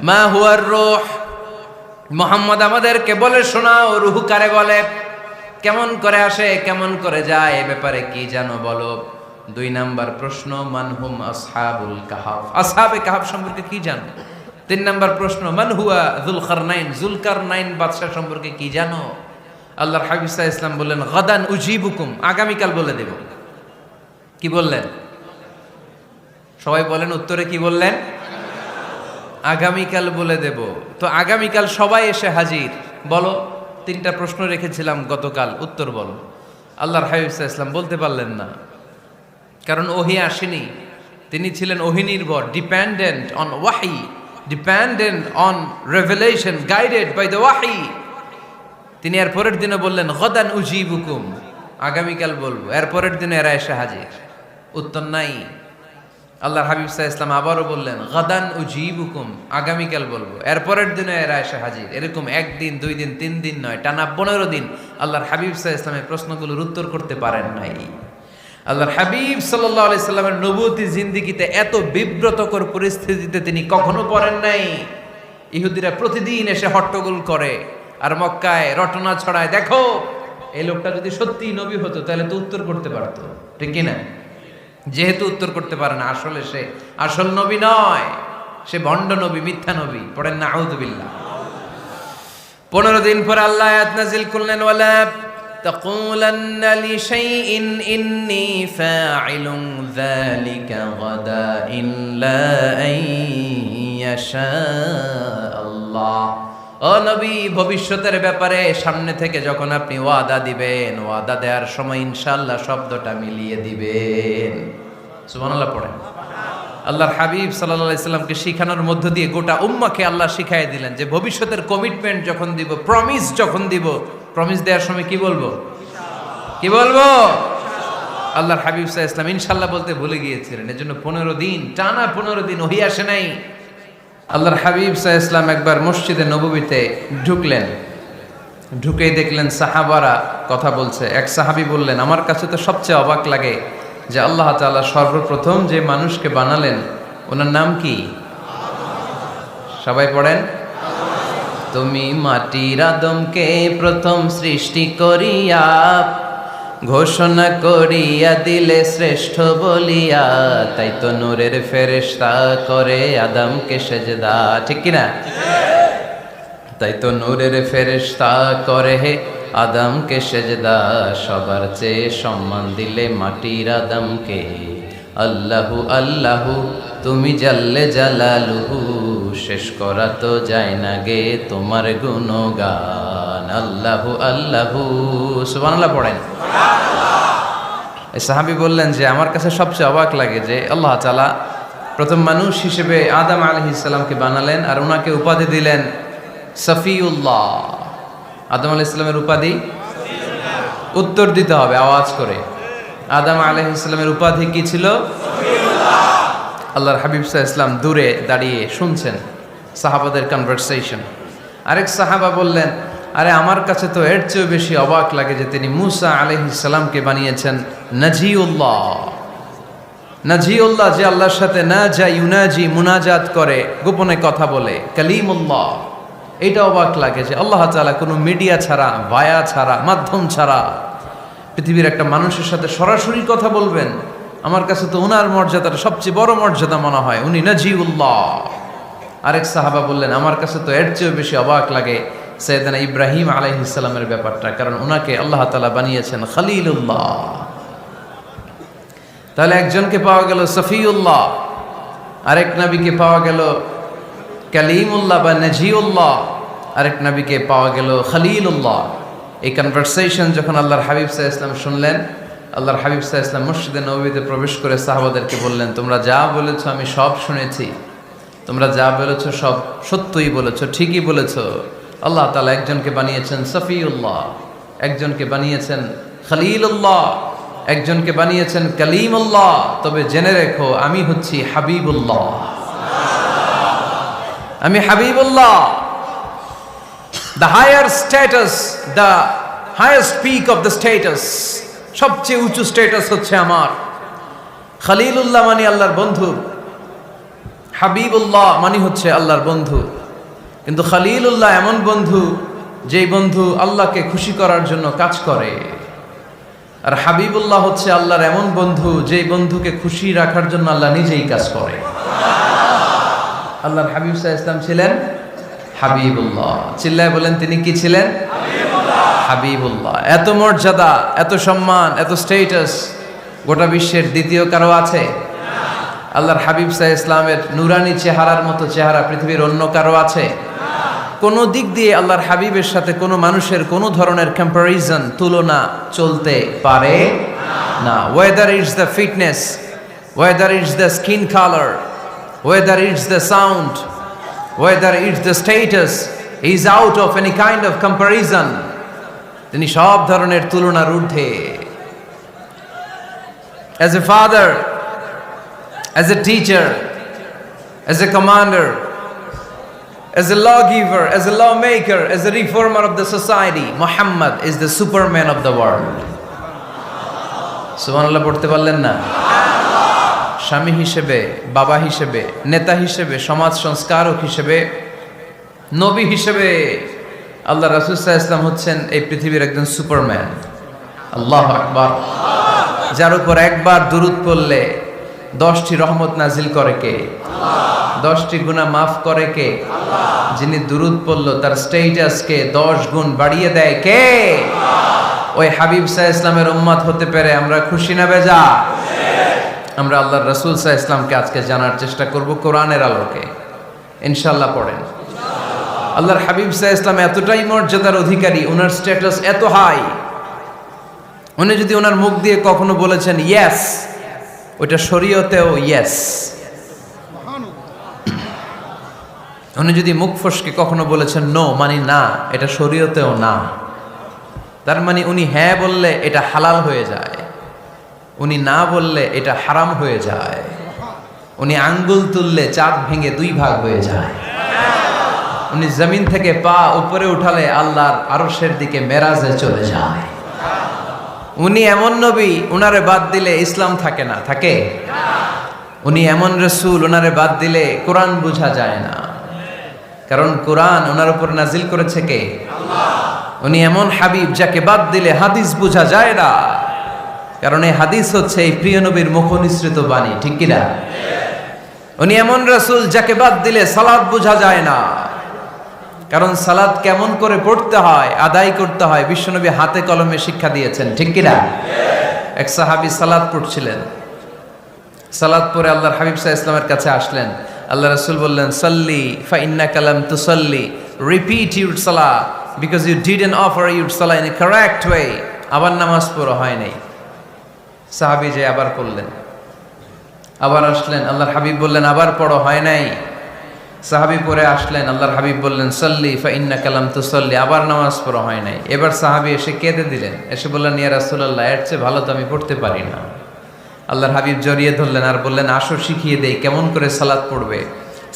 মা হুয়ার রূহ, মুহাম্মদ আমাদেরকে বলে শোনাও রূহ কারে বলে, কেমন করে আসে, কেমন করে যায়, এ ব্যাপারে কি জানো বলো। 2 নাম্বার প্রশ্ন, মানহুম আসহাবুল কাহাফ, আসহাবে কাহাফ সম্পর্কে কি জানো। 3 নাম্বার প্রশ্ন, মান হুয়া যুলকারনাইন, যুলকারনাইন বাদশা সম্পর্কে কি জানো। আল্লাহর হাবিব সাল্লাল্লাহু আলাইহি ওয়াসাল্লাম বললেন গাদান উজিবুকুম, আগামীকাল বলে দেব। কি বললেন? সবাই বলেন উত্তরে কি বললেন? আগামীকাল বলে দেব। তো আগামীকাল সবাই এসে হাজির। বলো, 3টা প্রশ্ন রেখেছিলাম গতকাল, উত্তর বলো। আল্লাহর হাবিব সাল্লাল্লাহু আলাইহি ওয়াসাল্লাম বলতে পারলেন না, কারণ ওহী আসেনি। তিনি ছিলেন ওহী নির্ভর, ডিপেন্ডেন্ট অন ওয়াহি, dependent on revelation, guided by the ওয়াহি। তিনি এর পরের দিনে বললেন গাদান উজিবুকুম, আগামীকাল বলবো। এর পরের দিনে এরা এসে হাজির, উত্তর নাই। আল্লাহর হাবিব সাল্লাল্লাহু আলাইহি ওয়াসাল্লাম আবারও বললেন গাদান উজিবুকুম, আগামীকাল বলবো। এর পরের দিনে এরা এসে হাজির। এরকম 1 দিন 2 দিন 3 দিন নয়, টানা 15 দিন আল্লাহর হাবিব সাল্লাল্লাহু আলাইহি ওয়াসাল্লামের প্রশ্নগুলোর উত্তর করতে পারেন নাই। আল্লাহর হাবিব সাল্লাল্লাহু আলাইহি সাল্লামের নবুয়তি জিন্দেগিতে এত বিব্রতকর পরিস্থিতিতে তিনি কখনো পড়েন নাই। ইহুদিরা প্রতিদিন এসে হট্টগোল করে আর মক্কায় রটনা ছড়ায়, দেখো এই লোকটা যদি সত্যি নবী হতো তাহলে তো উত্তর করতে পারতো, ঠিক কি না? যেহেতু উত্তর করতে পারে না, আসলে সে আসল নবী নয়, সে ভণ্ড নবী, মিথ্যা নবী। পড়েন না আউযুবিল্লাহ। 15 দিন পর আল্লাহ আয়াত নাযিল করলেন ওয়ালা তাকুলান্না লিশাইইন ইন্নী ফাইলুন যালিকা গাদা ইল্লা আইয়াশা আল্লাহ। ও নবী, ভবিষ্যতের ব্যাপারে সামনে থেকে যখন আপনি ওয়াদা দিবেন, ওয়াদা দেওয়ার সময় ইনশাআল্লাহ শব্দটা মিলিয়ে দিবেন। সুবহানাল্লাহ পড়েন। আল্লাহর হাবিব সাল্লাল্লাহু আলাইহি সাল্লামকে শিখানোর মধ্য দিয়ে গোটা উম্মাহকে আল্লাহ শিখাই দিলেন যে ভবিষ্যতের কমিটমেন্ট যখন দিব, প্রমিস যখন দিব, প্রমিস দেওয়ার সময় কি বলবো? কি বলবো? আল্লাহর হাবিব সাল্লাল্লাহু আলাইহি সাল্লাম ইনশাআল্লাহ বলতে ভুলে গিয়েছিলেন। এজন্য 15 দিন টানা 15 দিন ওহী আসে নাই। আল্লাহর হাবিব সাল্লাল্লাহু আলাইহি সাল্লাম একবার মসজিদে নববীতে ঢুকলেন, ঢুকেই দেখলেন সাহাবারা কথা বলছে। এক সাহাবী বললেন, আমার কাছে তো সবচেয়ে অবাক লাগে যে আল্লাহ তাআলা সর্বপ্রথম যে মানুষকে বানালেন ওনার নাম কি? সবাই পড়েন। তুমি মাটির আদমকে প্রথম সৃষ্টি করিয়া ঘোষণা করিয়া দিলে শ্রেষ্ঠ বলিয়া, তাই তো নূরের ফেরেশতা করে আদমকে সেজদা, ঠিক কিনা? তাই তো নূরের ফেরেশতা করে আদমকে সেজদা, সবার চেয়ে সম্মান দিলে মাটির আদমকে। আল্লাহু আল্লাহু তুমি জাল্লে জালালুহু, শেষ করা তো যায় না গে তোমার গুণগান। আল্লাহু আল্লাহু, সুবহানাল্লাহ পড়েন। এই সাহাবী বললেন যে আমার কাছে সবচেয়ে অবাক লাগে যে আল্লাহ তাআলা প্রথম মানুষ হিসেবে আদম আলাইহিস সালামকে বানালেন আর ওনাকে উপাধি দিলেন সফিউল্লাহ। আদম আলাইহিস সালামের উপাধি উত্তর দিতে হবে আওয়াজ করে। আদম আলাইহিস সালামের উপাধি কি ছিল? সফিউল্লাহ। আল্লাহর হাবিব সাল্লাল্লাহু আলাইহি ওয়াসাল্লাম দূরে দাঁড়িয়ে শুনছেন সাহাবাদের কনভারসেশন। আরেক সাহাবা বললেন, আরে আমার কাছে তো এর চেয়েও বেশি অবাক লাগে যে তিনি মুসা আলাইহিস সালামকে বানিয়েছেন নাজিউল্লাহ। নাজিউল্লাহ যে আল্লাহর সাথে না যা ইউনাজি মুনাজাত করে, গোপনে কথা বলে, কালিমুল্লাহ। এটা অবাক লাগে যে আল্লাহ তাআলা কোনো মিডিয়া ছাড়া, ভায়া ছাড়া, মাধ্যম ছাড়া পৃথিবীর একটা মানুষের সাথে সরাসরি কথা বলবেন। আমার কাছে তো ওনার মর্যাদাটা সবচেয়ে বড় মর্যাদা মনে হয়, উনি নাজিউল্লাহ। আরেক সাহাবা বললেন, আমার কাছে তো এর চেয়েও বেশি অবাক লাগে সাইয়েদনা ইব্রাহিম আলাইহিস সালামের ব্যাপারটা, কারণ ওনাকে আল্লাহ তাআলা বানিয়েছেন খলিলুল্লাহ। তাহলে একজনকে পাওয়া গেল সফিউল্লাহ, আরেক নবীকে পাওয়া গেল কালিমুল্লাহ বা নাজিউল্লাহ, আরেক নবীকে পাওয়া গেল খলিলুল্লাহ। এই কনভারসেশন যখন আল্লাহর হাবিব সাল্লাল্লাহু আলাইহি ওয়াসাল্লাম শুনলেন, আল্লাহর হাবিব সাল্লাল্লাহু আলাইহি ওয়াসাল্লাম মসজিদে নববীতে প্রবেশ করে সাহাবাদেরকে বললেন, তোমরা যা বলেছো আমি সব শুনেছি, তোমরা যা বলেছো সব সত্যই বলেছো, ঠিকই বলেছো। আল্লাহ তাআলা একজনকে বানিয়েছেন সফিউল্লাহ, একজনকে বানিয়েছেন খলিলুল্লাহ, একজনকে বানিয়েছেন কালিমুল্লাহ। তবে জেনে রেখো আমি হচ্ছি হাবিবুল্লাহ, আমি Habibullah. The higher status, the highest peak of the status, সবচেয়ে উঁচু স্ট্যাটাস হচ্ছে আমার। খলিলুল্লাহ মানে আল্লাহর বন্ধু, হাবিবুল্লাহ মানে হচ্ছে আল্লাহর বন্ধু, কিন্তু খলিলুল্লাহ এমন বন্ধু যেই বন্ধু আল্লাহকে খুশি করার জন্য কাজ করে। আর হাবিবুল্লাহ হচ্ছে আল্লাহর এমন বন্ধু যেই বন্ধুকে খুশি রাখার জন্য আল্লাহ নিজেই কাজ করে। আল্লাহর হাবিব সাল্লাল্লাহু আলাইহি ওয়াসাল্লাম ছিলেন হাবিবুল্লাহ। চিল্লায় বলেন তিনি কি ছিলেন? হাবিবুল্লাহ। এত মর্যাদা, এত সম্মান, এত স্টেটাস গোটা বিশ্বের দ্বিতীয় কারো আছে? আল্লাহর হাবিব সাল্লাল্লাহু আলাইহি ওয়াসাল্লামের নুরানি চেহারার মতো চেহারা পৃথিবীর অন্য কারো আছে? কোন দিক দিয়ে আল্লাহর হাবিবের সাথে কোনো মানুষের কোনো ধরনের কম্প্যারিজন, তুলনা চলতে পারে না। Whether it's the fitness, whether it's the skin colour, whether it's the sound, whether it's the status, he is out of any kind of comparison. তিনি সব ধরনের তুলনার ঊর্ধ্বে। As a father, as a teacher, as a commander, as a lawgiver, as a lawmaker, as a reformer of the society, Muhammad is the superman of the world. সুবহানাল্লাহ পড়তে পারলেন না? স্বামী হিসেবে, বাবা হিসেবে, নেতা হিসেবে, সমাজ সংস্কারক হিসেবে, নবী হিসেবে আল্লাহ রাসূল সাল্লাল্লাহু আলাইহি ওয়াসাল্লাম হচ্ছেন এই পৃথিবীর একজন সুপারম্যান। আল্লাহু আকবার। যার উপর একবার দুরূদ পড়লে 10টি রহমত নাজিল করে কে? 10টি গুনাহ মাফ করে কে? যিনি দুরূদ পড়ল তার স্ট্যাটাসকে 10 গুণ বাড়িয়ে দেয় কে? ওই হাবিব সাল্লাল্লাহু আলাইহি ওয়াসাল্লামের উম্মত হতে পেরে আমরা খুশি না বেজা? আমরা আল্লাহর রাসূল সাল্লাল্লাহু আলাইহি ওয়াসাল্লামকে আজকে জানার চেষ্টা করব কোরআনের আলোকে। ইনশাআল্লাহ পড়েন। আল্লাহর হাবিব সাল্লাল্লাহু আলাইহি ওয়াসাল্লাম এতটাই মর্যাদার অধিকারী, ওনার স্ট্যাটাস এত হাই, উনি যদি ওনার মুখ দিয়ে কখনো বলেছেন ইয়েস, ওইটা শরীয়তেও ইয়েস। উনি যদি মুখ ফসকে কখনো বলেছেন নো, মানে না, এটা শরীয়তেও না। তার মানে উনি হ্যাঁ বললে এটা হালাল হয়ে যায়, উনি না বললে এটা হারাম হয়ে যায়। উনি আঙ্গুল তুললে চাঁদ ভেঙে 2 ভাগ হয়ে যায়। উনি জমিন থেকে পা উপরে উঠালে আল্লাহর আরশের দিকে মেরাজে চলে যায়। উনি এমন নবী, উনারে বাদ দিলে ইসলাম থাকে না, থাকে? উনি এমন রাসূল, উনারে বাদ দিলে কোরআন বোঝা যায় না, কারণ কোরআন ওনার উপর নাজিল করেছে কে? আল্লাহ। উনি এমন হাবিব যাকে বাদ দিলে হাদিস বোঝা যায় না, কারণ এই হাদিস হচ্ছে এই প্রিয় নবীর মুখনিসৃত বাণী, ঠিক কি না? উনি এমন রাসূল যাকে বাদ দিলে সালাত বোঝা যায় না, কারণ সালাত কেমন করে পড়তে হয়, আদায় করতে হয় বিশ্বনবী হাতে কলমে শিক্ষা দিয়েছেন, ঠিক কি না? এক সাহাবী সালাত পড়ছিলেন, সালাত পড়ে আল্লাহর হাবিব সাল্লাল্লাহু আলাইহি ওয়াসাল্লামের কাছে আসলেন। আল্লাহ রাসূল বললেন সাল্লি ফা ইন্নাকা লাম তুসাল্লি, রিপিট ইউর সালাহ because you didn't offer your সালাহ ইন এ কারেক্ট ওয়ে। আবার নামাজ পড়া হয় নাই। সাহাবী যে আবার পড়লেন, আবার আসলেন, আল্লাহর হাবিব বললেন আবার পড়ো, হয় নাই। সাহাবী পরে আসলেন, আল্লাহর হাবিব বললেন সাল্লি ফা ইন্নাকা লাম তুসাল্লি, আবার নামাজ পড়া হয় নাই। এবার সাহাবী এসে কেঁদে দিলেন, এসে বললেন ইয়া রাসূলুল্লাহ, এর চেয়ে ভালো তো আমি পড়তে পারি না। আল্লাহর হাবিব জড়িয়ে ধরলেন আর বললেন আসো শিখিয়ে দেই কেমন করে সালাত পড়বে।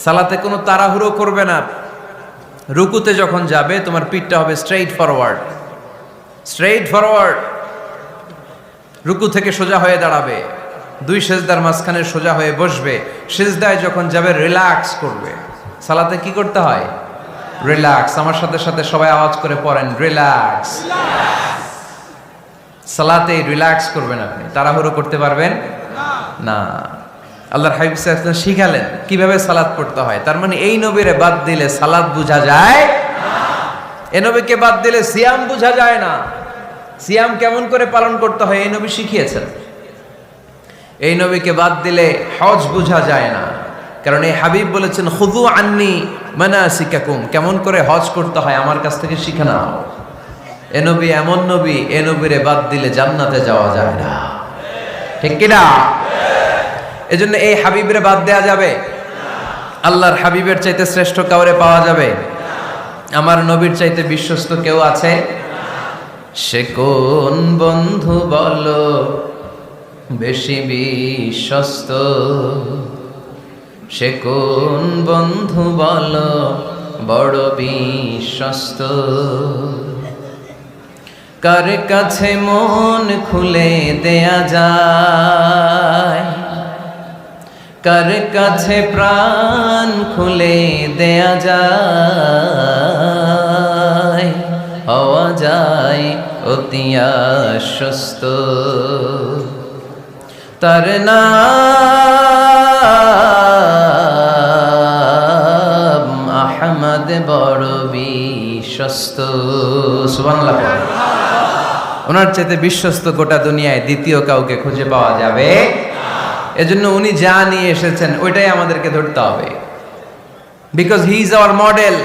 সালাতে কোনো তাড়াহুড়ো করবে না। রুকুতে যখন যাবে তোমার পিঠটা হবে স্ট্রেইট ফরওয়ার্ড, স্ট্রেইট ফরওয়ার্ড। রুকু থেকে সোজা হয়ে দাঁড়াবে, 2 সেজদার মাঝখানে সোজা হয়ে বসবে। সেজদায় যখন যাবে রিল্যাক্স করবে। সালাতে কি করতে হয়? রিল্যাক্স। আমার সাথে সাথে সবাই আওয়াজ করে পড়েন রিল্যাক্স। সালাতে রিল্যাক্স করবেন, আপনি তাড়াহুড়ো করতে পারবেন না। আল্লাহর হাবিব সাল্লাল্লাহু আলাইহি ওয়াসাল্লাম শিখালেন কিভাবে সালাত পড়তে হয়। তার মানে এই নবীরে বাদ দিলে সালাত বোঝা যায় না, এই নবীকে বাদ দিলে সিয়াম বোঝা যায় না। সিয়াম কেমন করে পালন করতে হয় এই নবী শিখিয়েছেন। এই নবীকে বাদ দিলে হজ বোঝা যায় না, কারণ এই হাবিব বলেছেন খুযু আন্নী মানাসিকাকুম, কেমন করে হজ করতে হয় আমার কাছ থেকে শিখে নাও। এ নবী এমন নবী, এ নবীরে বাদ দিলে জান্নাতে যাওয়া যায় না, ঠিক কিনা? এজন্য এই হাবিবরে বাদ দেয়া যাবে? আল্লাহর হাবিবের চাইতে শ্রেষ্ঠ কাউরে পাওয়া যাবে? আমার নবীর চাইতে বিশ্বস্ত কেউ আছে? সে কোন বন্ধু বলো বেশি বিশ্বস্ত, সে কোন বন্ধু বলো বড় বিশ্বস্ত, কার কাছে মন খুলে দেয়া যায়, কার কাছে প্রাণ খুলে দেয়া যায়, হওয়া যায় অতি আশ্বস্ত। তার নাম আহমদ বড় বিশ্বস্ত। সুবহানাল্লাহ। ওনার চাইতে বিশ্বস্ত গোটা দুনিয়ায় দ্বিতীয় কাউকে খুঁজে পাওয়া যাবে। এজন্য উনি যা নিয়ে এসেছেন ওইটাই আমাদেরকে ধরতে হবে, because he is our model.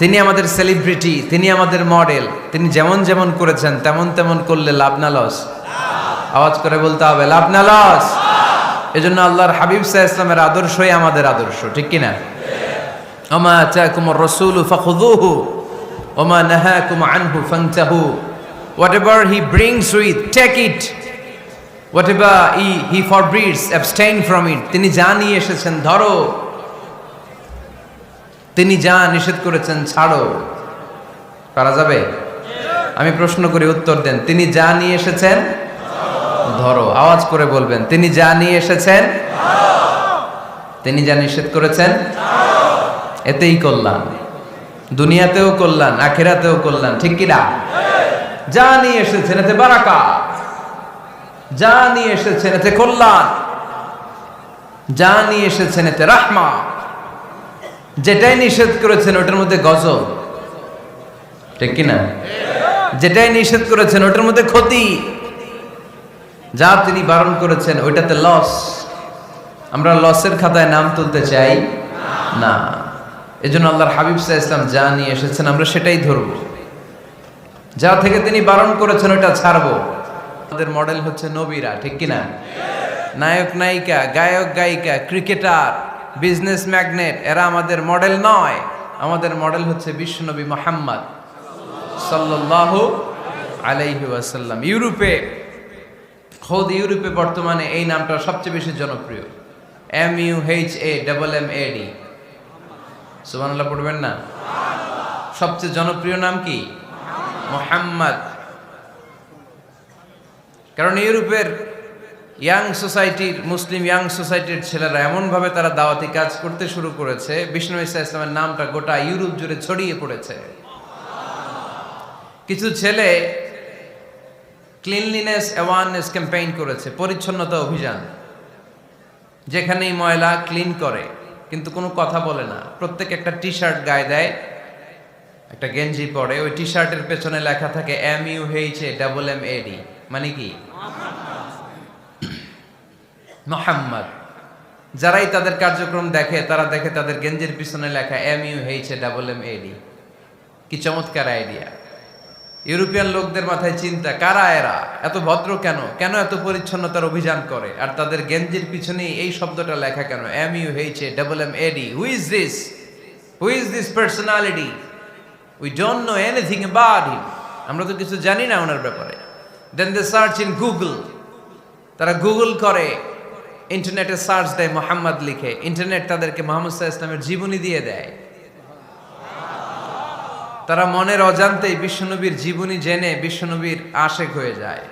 তিনি আমাদের সেলিব্রিটি, তিনি আমাদের মডেল। তিনি যেমন যেমন করেছেন তেমন তেমন করলে লাভ না লস? আওয়াজ করে বলতে হবে লাভ না লস। এজন্য আল্লাহর হাবিব সাল্লাল্লাহু আলাইহি ওয়াসাল্লামের আদর্শই আমাদের আদর্শ, ঠিক কি না? ওমা আতাকুমুর রাসূলু ফাখুযুহু ওমা নাহাকুম আনহু ফান্তাহু। Whatever he brings with, take it. Whatever he forbids, abstain from it. তিনি যা নিয়ে এসেছেন ধরো, তিনি যা নিষেধ করেছেন ছাড়ো। পারা যাবে? আমি প্রশ্ন করি, উত্তর দেন। তিনি যা নিয়ে এসেছেন ধরো। আওয়াজ করে বলবেন, তিনি যা নিয়ে এসেছেন, তিনি যা নিষেধ করেছেন এতেই কল্যাণ, দুনিয়াতেও কল্যাণ, আখিরাতেও কল্যাণ, ঠিক কি না? যা নিয়ে এসেছেন এতে বারাকা, যা নিয়ে এসেছেন এতে কল্যাণ, যা নিয়ে এসেছেন এতে রাহমা। যেটাই নিষেধ করেছেন ওটার মধ্যে গজব, ঠিক কি না? যেটাই নিষেধ করেছেন ওটার মধ্যে ক্ষতি, যা তিনি বারণ করেছেন ওইটাতে লস। আমরা লসের খাতায় নাম তুলতে চাই না। এজন্য আল্লাহর হাবিব সাল্লাল্লাহু আলাইহি ওয়াসাল্লাম যা নিয়ে এসেছেন আমরা সেটাই ধরবো, যা থেকে তিনি বারণ করেছেন ওটা ছাড়বো। আমাদের মডেল হচ্ছে নবীরা, ঠিক কিনা? নায়ক নায়িকা, গায়ক গায়িকা, ক্রিকেটার, বিজনেস ম্যাগনেট, এরা আমাদের মডেল নয়। আমাদের মডেল হচ্ছে বিশ্বনবী মুহাম্মদ সাল্লাল্লাহু আলাইহি ওয়াসাল্লাম। ইউরোপে, খোদ ইউরোপে বর্তমানে এই নামটা সবচেয়ে বেশি জনপ্রিয়, MUHAMMAD। সুবহানাল্লাহ পড়বেন না? সবচেয়ে জনপ্রিয় নাম কি? মুহাম্মদ। কারণ ইউরোপের ইয়াং সোসাইটির, মুসলিম ইয়াং সোসাইটির ছেলেরা এমনভাবে তারা দাওয়াতি কাজ করতে শুরু করেছে, বিষ্ণু ঈসা ইসলামের নামটা গোটা ইউরোপ জুড়ে ছড়িয়ে পড়েছে। কিছু ছেলে ক্লিনলিনেস অ্যাওয়ারনেস ক্যাম্পেইন করেছে, পরিচ্ছন্নতা অভিযান। যেখানেই ময়লা ক্লিন করে, কিন্তু কোনো কথা বলে না। প্রত্যেক একটা টি শার্ট গায়ে দেয়, একটা গেঞ্জি পরে, ওই টি শার্টের পেছনে লেখা থাকে MUHAMMAD, মানে কি? মুহাম্মদ। যারাই তাদের কার্যক্রম দেখে তারা দেখে তাদের গেঞ্জির পিছনে লেখা MUHAMMAD। কি চমৎকার আইডিয়া! ইউরোপিয়ান লোকদের মাথায় চিন্তা, কারা এরা, এত ভদ্র কেন, কেন এত পরিচ্ছন্নতার অভিযান করে, আর তাদের গেঞ্জির পিছনে এই শব্দটা লেখা কেন, MUHAMMAD? Who is this? Who is this personality? We don't know anything about him. আমরা তো কিছু জানি না ওনার ব্যাপারে। Then they search in Google. তারা গুগল করে, ইন্টারনেটে সার্চ দেয়, মুহাম্মদ লিখে। ইন্টারনেট তাদেরকে মুহাম্মদ সাল্লাল্লাহু আলাইহি ওয়াসাল্লামের জীবনী দিয়ে দেয়। তারা মনের অজান্তেই বিশ্বনবীর জীবনী জেনে বিশ্বনবীর আশেক হয়ে যায়,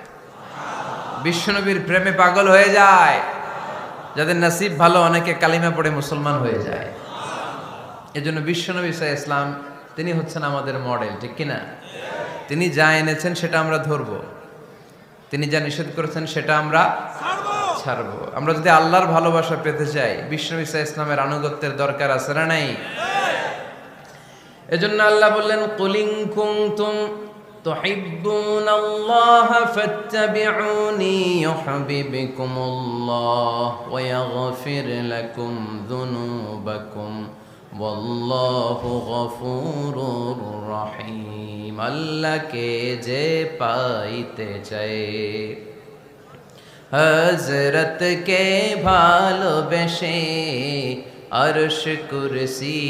বিশ্বনবীর প্রেমে পাগল হয়ে যায়। যাদের নসিব ভালো, অনেকে কালিমা পড়ে মুসলমান হয়ে যায়। এজন্য বিশ্বনবী সাল্লাল্লাহু আলাইহি ওয়াসাল্লাম তিনি হচ্ছেন আমাদের মডেল, ঠিক কিনা? তিনি যা এনেছেন সেটা আমরা ধরবো, তিনি যা নিষেধ করেছেন সেটা আমরা ছাড়বো। আমরা যদি আল্লাহর ভালোবাসা পেতে চাই, বিশ্বনবী সাল্লাল্লাহু আলাইহি ওয়াসাল্লামের আনুগত্যের দরকার আছে না নাই? এজন্য আল্লাহ বললেন, কুল ইন কুনতুম তুহিব্বুনাল্লাহা ফাত্তাবিউনি ইউহিব্বুকুমুল্লাহ ওয়া ইয়াগফির লাকুম যুনুবাকুম ওয়াল্লাহু গফুরুর রহিম। আল্লাহকে যে পাইতে চায়, হযরতকে ভালোবেসে আরশ কুরসি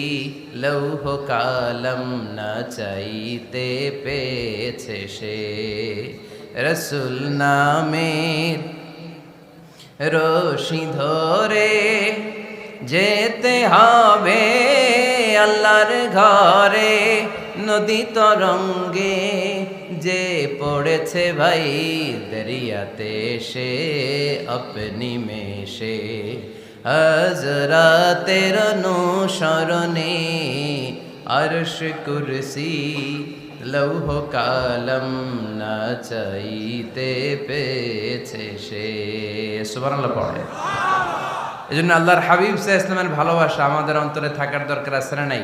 লৌহ কালম না চাইতে পেয়েছে সে। রসুল নামের রশি ধরে যেতে হবে আল্লাহর ঘরে। নদী তরঙ্গে যে পড়েছে ভাই দরিয়াতে সে আপনি মেশে। হযরতের অনুসরণে আরশ কুরসি লৌহ কালম না চাইতে পেয়েছে সে। সুবহানাল্লাহ পড়ে। এজন্য আল্লাহর হাবিব সাল্লাল্লাহু আলাইহি ওয়াসাল্লামের ভালোবাসা আমাদের অন্তরে থাকার দরকার আছে না নাই?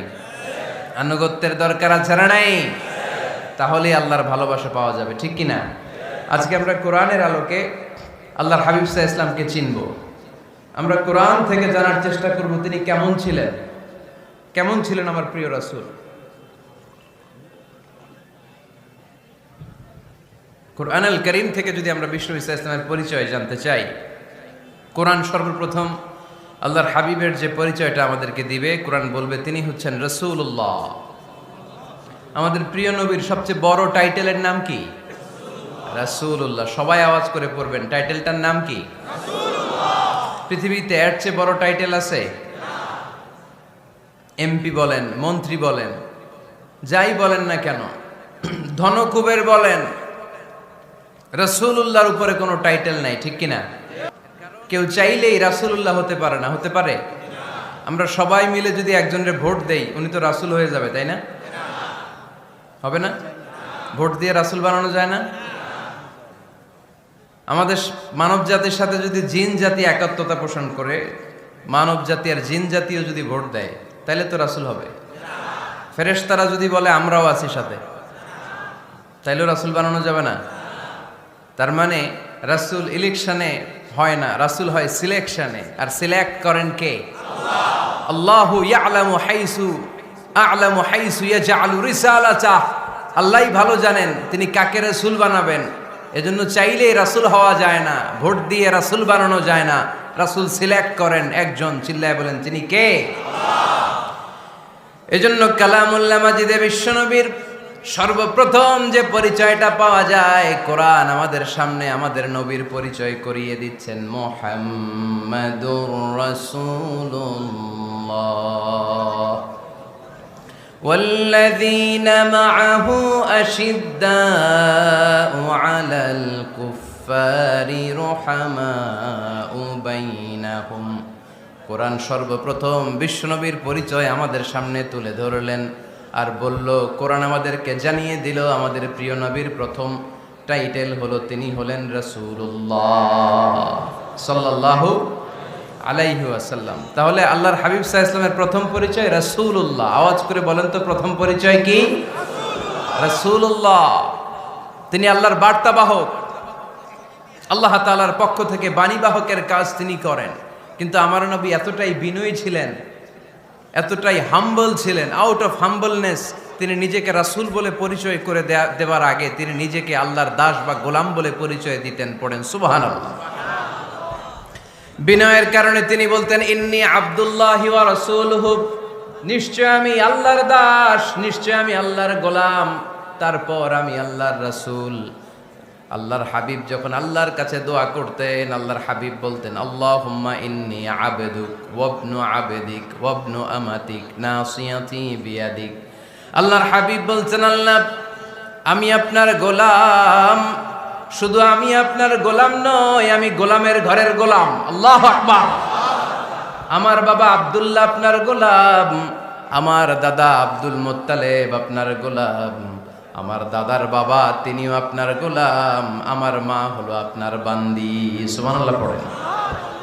আনুগত্যের দরকার আছে না নাই? তাহলেই আল্লাহর ভালোবাসা পাওয়া যাবে, ঠিক কি না? আজকে আমরা কোরআনের আলোকে আল্লাহর হাবিব সাল্লাল্লাহু আলাইহি ওয়াসাল্লামকে চিনব। আমরা কোরআন থেকে জানার চেষ্টা করব তিনি কেমন ছিলেন, কেমন ছিলেন আমার প্রিয় রাসূল। কোরআনুল কারীম থেকে যদি আমরা বিষ্ণু ঈসা ইসলামের পরিচয় জানতে চাই, কোরআন সর্বপ্রথম আল্লাহর হাবিবের যে পরিচয়টা আমাদেরকে দিবে, কোরআন বলবে তিনি হচ্ছেন রাসূলুল্লাহ। আমাদের প্রিয় নবীর সবচেয়ে বড় টাইটেলের নাম কি? রাসূলুল্লাহ। সবাই আওয়াজ করে পড়বেন, টাইটেলটার নাম কি? রাসূলুল্লাহ। পৃথিবীতে এর চেয়ে বড় টাইটেল আছে? এমপি বলেন, মন্ত্রী বলেন, যাই বলেন না কেন, ধনকুবের বলেন, রাসূলুল্লাহর উপরে কোনো টাইটেল নাই, ঠিক কিনা? কেউ চাইলেই রাসূলুল্লাহ হতে পারে না, হতে পারে? আমরা সবাই মিলে যদি একজনের ভোট দেই, উনি তো রাসূল হয়ে যাবে, তাই না? হবে না? ভোট দিয়ে রাসূল বানানো যায় না? আমাদের মানব জাতির সাথে যদি জিন জাতি একাত্মতা পোষণ করে, মানব জাতি আর জিন জাতিও যদি ভোট দেয়, তাহলে তো রাসূল হবে। ফেরেশতারা যদি বলে আমরাও আছি সাথে, তাইলেও রাসূল বানানো যাবে না। তার মানে রাসূল ইলেকশনে হয় না, রাসূল হয় সিলেকশনে। আর সিলেক্ট করেন কে? আল্লাহ। আল্লাহু ইয়ালামু হাইসু ইয়াজআলু রিসালাতাহ। আল্লাহই ভালো জানেন তিনি কাকে রাসূল বানাবেন। এজন্য চাইলেই রাসূল হওয়া যায় না, ভোট দিয়ে রাসূল বানানো যায় না। রাসূল সিলেক্ট করেন একজন, চিল্লায় বলেন তিনি কে? আল্লাহ। এজন্য কালামুল্লাহ মাজিদে বিশ্বনবীর সর্বপ্রথম যে পরিচয়টা পাওয়া যায়, কোরআন আমাদের সামনে আমাদের নবীর পরিচয় করিয়ে দিচ্ছেন, মুহাম্মাদুর রাসূলুল্লাহ। والذين معه أشداء على الكفار رحماء بينهم। কোরআন সর্বপ্রথম বিশ্বনবীর পরিচয় আমাদের সামনে তুলে ধরলেন আর বলল, কোরআন আমাদেরকে জানিয়ে দিল আমাদের প্রিয় নবীর প্রথম টাইটেল হলো তিনি হলেন রাসূলুল্লাহ সাল্লাল্লাহু আলাইহি ওয়াসাল্লাম। তাহলে আল্লাহর হাবিব সাল্লাল্লাহু আলাইহি ওয়াসাল্লামের প্রথম পরিচয় রাসূলুল্লাহ। আওয়াজ করে বলেন তো প্রথম পরিচয় কি? রাসূলুল্লাহ। তিনি আল্লাহর বার্তাবাহক, আল্লাহ তাআলার পক্ষ থেকে বাণীবাহকের কাজ তিনি করেন। কিন্তু আমার নবী এতটাই বিনয়ী ছিলেন, এতটাই হাম্বল ছিলেন, আউট অফ হাম্বলনেস তিনি নিজেকে রাসূল বলে পরিচয় করে দেওয়ার আগে তিনি নিজেকে আল্লাহর দাস বা গোলাম বলে পরিচয় দিতেন। পড়েন সুবহানাল্লাহ। বিনয়ের কারণে তিনি বলতেন, ইন্নী আব্দুল্লাহি ওয়া রাসূলুহু, নিশ্চয় আমি আল্লাহর দাস, নিশ্চয় আমি আল্লাহর গোলাম, তারপর আমি আল্লাহর রাসূল। আল্লাহর হাবিব যখন আল্লাহর কাছে দোয়া করতেন, আল্লাহর হাবিব বলতেন, আল্লাহুম্মা ইন্নী আবদুক ওয়া ইবনু আবদিক ওয়া ইবনু আমাতিক নাসিয়াতি বিয়াদিক। আল্লাহর হাবিব বলছেন, আল্লাহ আমি আপনার গোলাম, শুধু আমি আপনার গোলাম নই, আমি গোলামের ঘরের গোলাম। আল্লাহু আকবার। আমার বাবা আব্দুল্লাহ আপনার গোলাম, আমার দাদা আব্দুল মুত্তালিব আপনার গোলাম, আমার দাদার বাবা তিনিও আপনার গোলাম, আমার মা হলো আপনার বান্দি। সুবহানাল্লাহ পড়েন।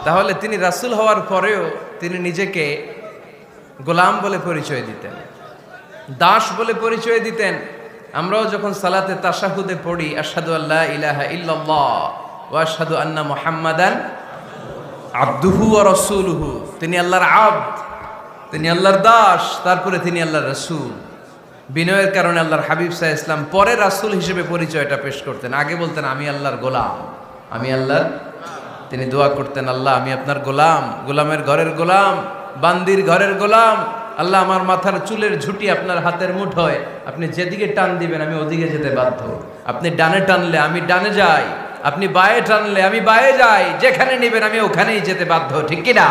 তাহলে তিনি রাসূল হওয়ার পরেও তিনি নিজেকে গোলাম বলে পরিচয় দিতেন, দাস বলে পরিচয় দিতেন। আমরাও যখন সালাতে তাশাহুদে পড়ি, আশহাদু আল্লা ইলাহা ইল্লাল্লাহ ওয়া আশহাদু আন্না মুহাম্মাদান আবদুহু ওয়া রাসূলুহু, তিনি আল্লাহর আবদ, তিনি আল্লাহর দাস, তারপরে তিনি আল্লাহর রাসূল। বিনয়ের কারণে আল্লাহর হাবিব সাল্লাল্লাহু আলাইহি ওয়াসাল্লাম পরে রাসূল হিসেবে পরিচয়টা পেশ করতেন। আগে বলতেন আমি আল্লাহর গোলাম, আমি আল্লাহর। তিনি দোয়া করতেন, আল্লাহ আমি আপনার গোলাম, গোলামের ঘরের গোলাম, বান্দির ঘরের গোলাম। আল্লাহ আমার মাথার চুলের ঝুঁটি আপনার হাতের মুঠোয়, আপনি যেদিকে টান দিবেন আমি ওদিকে যেতে বাধ্য। আপনি ডানে টানলে আমি ডানে যাই, আপনি বায়ে টানলে আমি বায়ে যাই, যেখানে নেবেন আমি ওখানেই যেতে বাধ্য, ঠিক কি না?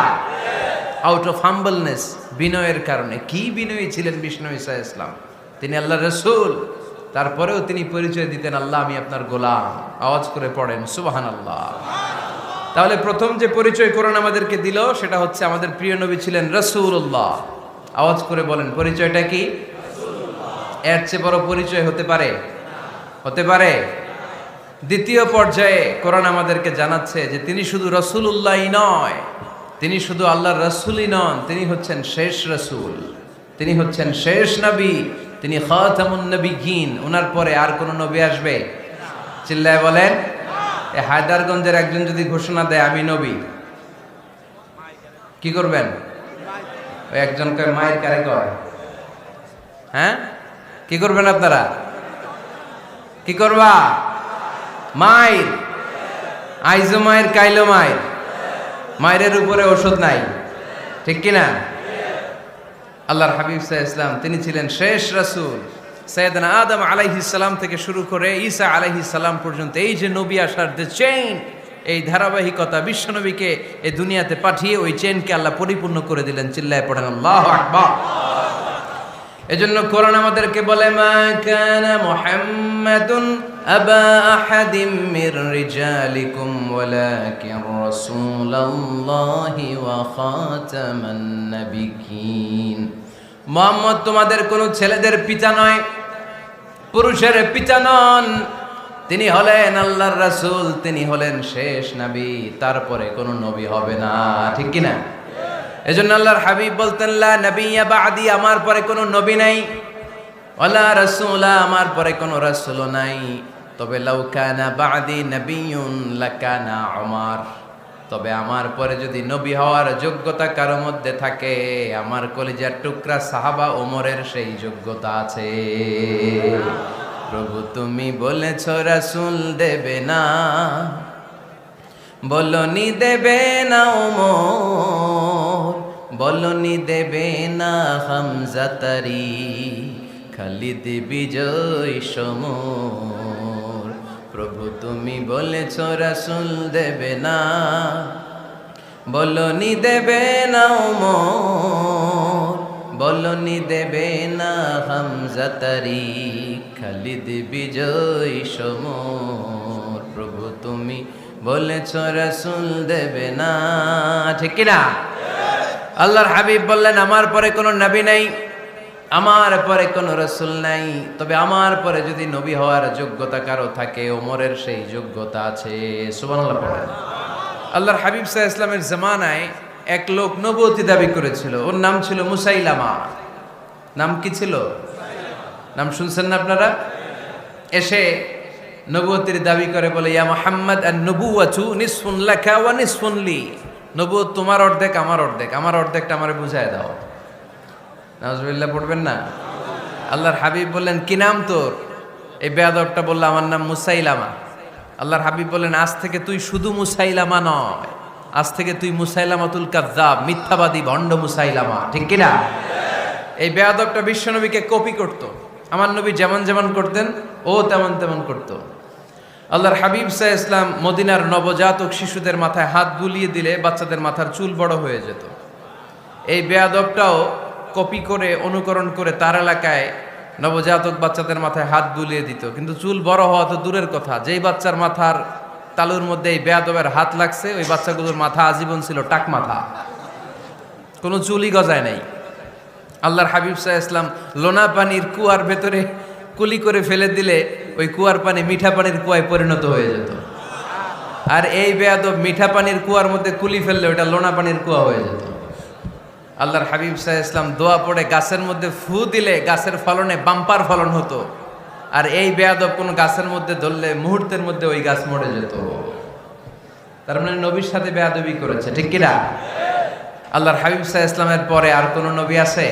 আউট অফ হাম্বলনেস, বিনয়ের কারণে। কি বিনয়ী ছিলেন বিষ্ণু ঈসা ইসলাম। তিনি আল্লাহর রাসূল, তারপরেও তিনি পরিচয় দিতেন, আল্লাহ আমি আপনার গোলাম। আওয়াজ করে পড়েন সুবহানাল্লাহ। তাহলে প্রথম যে পরিচয় কোরআন আমাদেরকে দিল সেটা হচ্ছে আমাদের প্রিয় নবী ছিলেন রাসূলুল্লাহ। আওয়াজ করে বলেন পরিচয়টা কি? এর চেয়ে বড় পরিচয় হতে পারে? হতে পারে? দ্বিতীয় পর্যায়ে কোরআন আমাদেরকে জানাচ্ছে যে তিনি শুধু রাসূলুল্লাহই নয়, তিনি শুধু আল্লাহর রাসূলই নন, তিনি হচ্ছেন শেষ রাসূল, তিনি হচ্ছেন শেষ নবী, তিনি খাতামুন নবিয়্যিন। ওনার পরে আর কোন নবী আসবে? চিল্লায় বলেন। এই হায়দারগঞ্জের একজন যদি ঘোষণা দেয় আমি নবী, কি করবেন? ওই একজন কয় মায়ের কারে কয়, হ্যাঁ কি করবেন আপনারা? কি করবা? মায়ের আইজো মায়ের কাইলো মায়ের, মায়ের উপরে ওষুধ নাই, ঠিক কিনা? আল্লাহর হাবিব সাল্লাল্লাহু আলাইহি ওয়াসাল্লাম তিনি ছিলেন শেষ রাসূল। সাইয়েদনা আদম আলাইহিস সালাম থেকে শুরু করে ঈসা আলাইহিস সালাম পর্যন্ত এই যে নবী আসার যে চেইন, এই ধারাবাহিকতা, বিশ্বনবীকে এই দুনিয়াতে পাঠিয়ে ওই চেইনকে আল্লাহ পরিপূর্ণ করে দিলেন। চিল্লায় পড়েন আল্লাহু আকবার। এজন্য কোরআন আমাদেরকে বলে মা কানা মুহাম্মাদুন আবা আহাদিম মির রিজালিকুম ওয়ালাকিন রাসূলুল্লাহি ওয়া খাতামান নাবিয়্যিন। মুহাম্মদ তোমাদের কোনো ছেলেদের পিতা নয়, পুরুষের পিতা নন, তিনি হলেন আল্লাহর রাসূল, তিনি হলেন শেষ নবী, তারপরে কোনো নবী হবে না, ঠিক কি না? এজন্য আল্লাহর হাবিব বলতেন লা নবিয়্যা বা'দি, আমার পরে কোনো নবী নাই, ওয়ালা রাসূলা, আমার পরে কোনো রাসূলও নাই। তবে লাউ কানা বা'দি নবিয়্যুন লাকানা উমর, তবে আমার পরে যদি নবী হওয়ার যোগ্যতা কারো মধ্যে থাকে, আমার কলিজার টুকরা সাহাবা ওমরের সেই যোগ্যতা আছে। প্রভু তুমি বলেছ রাসূল দেবে না, বলনি দেবে না ওমর, বলনি দেবে না হামজা তারি, খালিদ বিজয় সমর। প্রভু তুমি বলেছ রাসূল দেবে না, বলনি দেবে না ওমর, বলনি দেবে না হামজা তারি, খালিদ বিজয় সমর। প্রভু তুমি বলেছ রাসূল দেবে না, ঠিক কি না? আল্লাহর হাবিব বললেন আমার পরে কোনো নবী নাই, আমার পরে কোনো রাসূল নাই, তবে আমার পরে যদি নবী হওয়ার যোগ্যতা কারো থাকে, ওমরের সেই যোগ্যতা আছে। সুবহানাল্লাহ পড়েন। আল্লাহর হাবিব সাল্লাল্লাহু আলাইহি ওয়াসাল্লামের জামানায় এক লোক নবুয়তি দাবি করেছিল, ওর নাম ছিল মুসাইলামা। নাম কি ছিল? নাম শুনছেন না আপনারা? এসে নবুয়তির দাবি করে বলে ইয়া মুহাম্মদ আন-নবুওয়াতু নিসফুন লাকা ওয়া নিসফুন লি, নবুয়ত তোমার অর্ধেক আমার অর্ধেক, আমার অর্ধেকটা আমারে বুঝায় দাও। নাউজুবিল্লাহ পড়বেন না? আল্লাহর হাবিব বললেন কি নাম তোর? এই বেয়াদবটা বলল আমার নাম মুসাইলামা। আল্লাহর হাবিব বললেন আজ থেকে তুই শুধু মুসাইলামা নয়, আজ থেকে তুই মুসাইলামাতুল কাযযাব, মিথ্যাবাদী ভণ্ড মুসাইলামা, ঠিক কি না? এই বেয়াদবটা বিশ্বনবীকে কপি করত। আমার নবী যেমন যেমন করতেন ও তেমন তেমন করত। আল্লাহর হাবিব সাল্লাল্লাহু আলাইহি ওয়াসাল্লাম মদিনার নবজাতক শিশুদের মাথায় হাত বুলিয়ে দিলে বাচ্চাদের মাথার চুল বড় হয়ে যেত। এই বেয়াদবটাও কপি করে অনুকরণ করে তার এলাকায় নবজাতক বাচ্চাদের মাথায় হাত বুলিয়ে দিত, কিন্তু চুল বড় হওয়া তো দূরের কথা, যেই বাচ্চার মাথার তালুর মধ্যে এই বেয়াদবের হাত লাগছে ওই বাচ্চাগুলোর মাথা আজীবন ছিল টাক মাথা, কোনো চুলই গজায় নাই। আল্লাহর হাবিব সাল্লাল্লাহু আলাইহি ওয়াসাল্লাম লোনা পানির কুয়ার ভেতরে কুলি করে ফেলে দিলে ওই কুয়ার পানি মিঠা পানির কুয়ায় পরিণত হয়ে যেত। আর এই বেয়াদব মিঠা পানির কুয়ার মধ্যে কুলি ফেললে ওটা লোনা পানির কুয়া হয়ে যেত। আল্লাহর হাবিব সাল্লাল্লাহু আলাইহি ওয়াসাল্লাম দোয়া পড়ে গাছের মধ্যে ফু দিলে গাছের ফলনে বাম্পার ফলন হতো, আর এই বেয়াদব কোন গাছের মধ্যে ধরলে মুহূর্তের মধ্যে ওই গাছ মরে যেত। তার মানে নবীর সাথে বেয়াদবি করেছে, ঠিক কিনা? আল্লাহর হাবিব সাল্লাল্লাহু আলাইহি ওয়াসাল্লামের পরে আর কোন নবী আছে?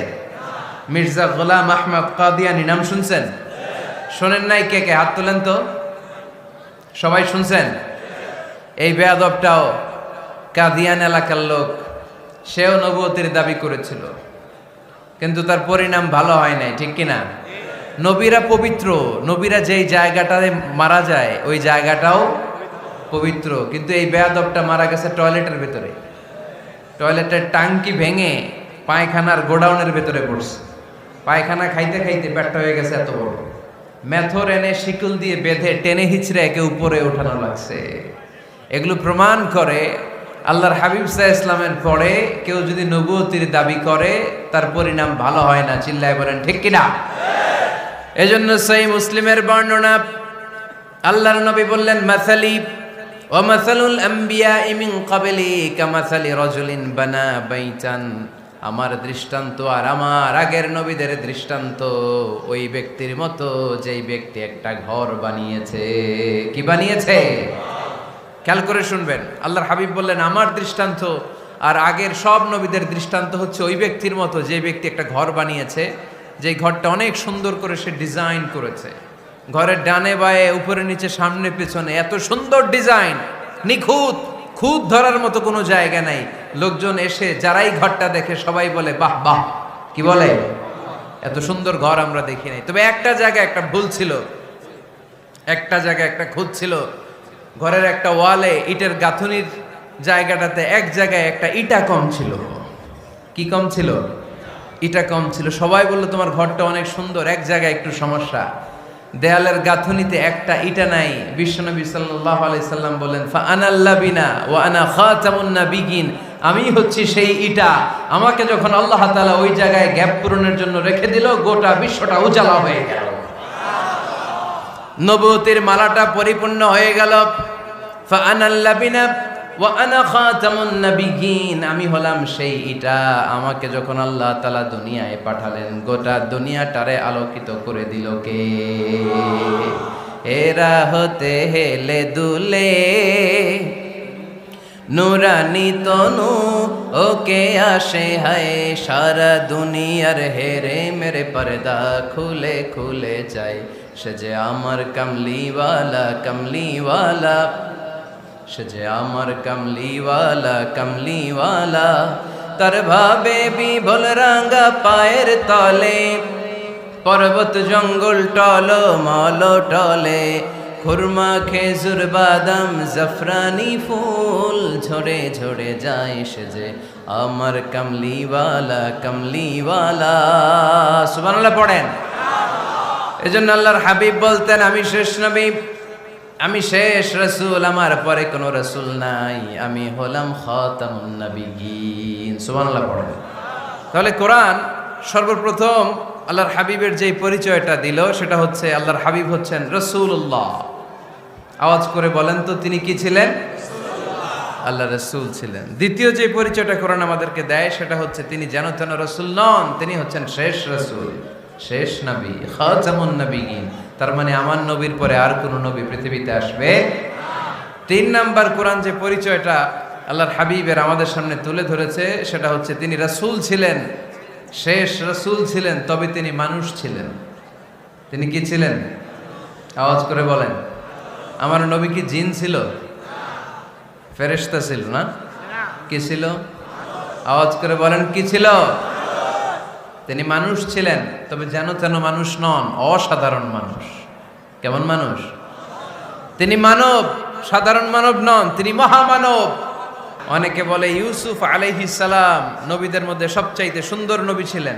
মির্জা গোলাম আহমদ কাদিয়ানী নাম শুনছেন? শোনেন নাই? কে কে হাত তোলেন তো। সবাই শুনছেন? এই বেয়াদবটাও কাদিয়ান এলাকার লোক, সেও নবুয়তির দাবি করেছিল, কিন্তু তার পরিণাম ভালো হয় নাই, ঠিক কিনা? নবীরা পবিত্র, নবীরা যেই জায়গাটায় মারা যায় ওই জায়গাটাও পবিত্র, কিন্তু এই বেয়াদবটা মারা গেছে টয়লেটের ভেতরে, টয়লেটের টাঙ্কি ভেঙে পায়খানার গোডাউনের ভেতরে পড়ছে। পায়খানা খাইতে খাইতে পেটটা হয়ে গেছে এত বড়, মেথর এনে শিকল দিয়ে বেঁধে টেনে হিচড়ে একে উপরে ওঠানো লাগছে। এগুলো প্রমাণ করে আল্লাহর হাবিব সাল্লাল্লাহু আলাইহি ইসলামের পরে কেউ যদি নবুয়তির দাবি করে তার পরিণাম ভালো হয় না। চিল্লায় বলেন ঠিক কিনা? এজন্য সহিহ মুসলিমের বর্ণনা, আল্লাহর নবী বললেন, মাসালি ওয়া মাসালুল আমবিয়াই মিন ক্বাবলি কামাসালি রাজুলিন বানা বাইতান, আমার দৃষ্টান্ত আর আমার আগের নবীদের দৃষ্টান্ত ওই ব্যক্তির মতো যেই ব্যক্তি একটা ঘর বানিয়েছে। কি বানিয়েছে? খেয়াল করে শুনবেন, আল্লাহর হাবিব বললেন আমার দৃষ্টান্ত আর আগের সব নবীদের দৃষ্টান্ত হচ্ছে ওই ব্যক্তির মতো যে ব্যক্তি একটা ঘর বানিয়েছে, যে ঘরটা অনেক সুন্দর করে সে ডিজাইন করেছে। ঘরের ডানে বায়ে উপরে নিচে সামনে পেছনে এত সুন্দর ডিজাইন, নিখুঁত, খুঁত ধরার মতো কোনো জায়গা নাই। লোকজন এসে যারাই ঘরটা দেখে সবাই বলে বাহ বাহ। কি বলে? এত সুন্দর ঘর আমরা দেখি নাই। তবে একটা জায়গায় একটা ভুল ছিল, একটা জায়গায় একটা খুঁত ছিল। ঘরের একটা ওয়ালে ইটের গাঁথুনির জায়গাটাতে এক জায়গায় একটা ইটা কম ছিল। কি কম ছিল? ইটা কম ছিল। সবাই বললো তোমার ঘরটা অনেক সুন্দর, এক জায়গায় একটু সমস্যা, দেয়ালের গাঁথুনিতে একটা ইটা নাই। বিশ্বনবী সাল্লাল্লাহু আলাইহি সাল্লাম বলেন, ফা আনাল লাবিনা ওয়া আনা খাতামুন নাবিয়িন, আমি হচ্ছি সেই ইটা। আমাকে যখন আল্লাহ তাআলা ওই জায়গায় গ্যাপ পূরণের জন্য রেখে দিল, গোটা বিশ্বটা উজালা হয়ে গেল, নবুয়তের মালাটা পরিপূর্ণ হয়ে গেল। ফা আনাল লাবিনা ওয়া আনা খাতামুন নাবিয়িন, আমি হলাম সেই ইটা। আমাকে যখন আল্লাহ তাআলা দুনিয়ায় পাঠালেন, গোটা দুনিয়াটারে আলোকিত করে দিল কে? এরা হতে হেলে দুলে নুরানি তনু ওকে আসে হায়, সারা দুনিয়ার হেরে মেরে পর্দা খুলে খুলে যায়। সে যে আমার কামলিওয়ালা কামলিওয়ালা, সে যে আমার কামলিওয়ালা কামলিওয়ালা, তার ভাবে বিভোল রাঙ্গা পায়ের তলে, পর্বত জঙ্গল টল মল টলে, খুরমা খেজুর বাদাম জাফরানি ফুল ঝরে ঝরে যায়। সে যে আমার কামলিওয়ালা কামলিওয়ালা। সুবহানাল্লাহ পড়েন। এজন্য আল্লাহর হাবিব বলতেন, আমি শেষ নবী, আমি শেষ রাসূল, আমার পরে কোনো রাসূল নাই, আমি হলাম খাতামুন নাবিয়িন। সুবহানাল্লাহ পড়েন। তাহলে কোরআন সর্বপ্রথম আল্লাহর হাবিবের যে পরিচয়টা দিল সেটা হচ্ছে আল্লাহর হাবিব হচ্ছেন রাসূলুল্লাহ। আওয়াজ করে বলেন তো, তিনি কি ছিলেন? আল্লাহ রাসূল ছিলেন। দ্বিতীয় যে পরিচয়টা কোরআন আমাদেরকে দেয় সেটা হচ্ছে তিনি যেন তেন রাসূল নন, তিনি হচ্ছেন শেষ রাসূল, শেষ নবী, খাতামুন নাবিয়িন। তার মানে আমার নবীর পরে আর কোন নবী পৃথিবীতে আসবে না। তিন নাম্বার কোরআন যে পরিচয়টা আল্লাহর হাবিবের আমাদের সামনে তুলে ধরেছে সেটা হচ্ছে তিনি রাসূল ছিলেন, শেষ রাসূল ছিলেন, তবে তিনি মানুষ ছিলেন। তিনি কি ছিলেন? আওয়াজ করে বলেন। আমার নবী কি জিন ছিল? ফেরেশতা ছিল না? কি ছিল? আওয়াজ করে বলেন, কি ছিল? তিনি মানুষ ছিলেন, তবে যেন তেন মানুষ নন, অসাধারণ মানুষ। কেমন মানুষ? তিনি মানব, সাধারণ মানব নন, তিনি মহামানব। অনেকে বলে ইউসুফ আলাইহিস সালাম নবীদের মধ্যে সবচাইতে সুন্দর নবী ছিলেন,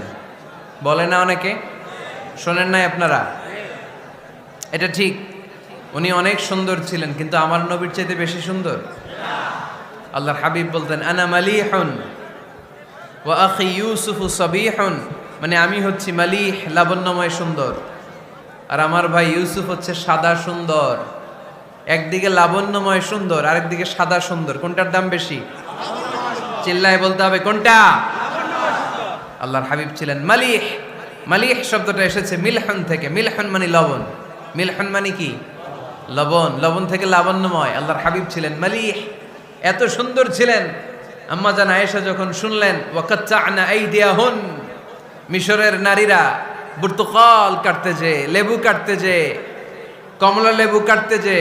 বলে না অনেকে? শোনেন নাই আপনারা? এটা ঠিক, উনি অনেক সুন্দর ছিলেন, কিন্তু আমার নবীর চাইতে বেশি সুন্দর। আল্লাহর হাবিব বলতেন, আনা মালিহুন ওয়া আখি ইউসুফু সাবিহুন, মানে আমি হচ্ছি মালিহ, লাবণ্যময় সুন্দর, আর আমার ভাই ইউসুফ হচ্ছে সাদা সুন্দর। একদিকে লাবণ্যময় সুন্দর, আরেকদিকে সাদা সুন্দর, কোনটার দাম বেশি? চিল্লায় বলতে হবে কোনটা? আল্লাহর হাবিব ছিলেন মালিহ। মালিহ শব্দটা এসেছে মিলহন থেকে। মিলহন মানে লবণ, মিলহন মানে কি? লবণ। লবণ থেকে লাবণ্যময়। আল্লাহর হাবিব ছিলেন মালিহ, এত সুন্দর ছিলেন। আম্মা জান আয়েশা যখন শুনলেন ওয়াকাত্তা'না আইদিয়াহুন, মিশরের নারীরা বুর্তুকাল কাটতে যে, লেবু কাটতে যে, কমলা লেবু কাটতে যে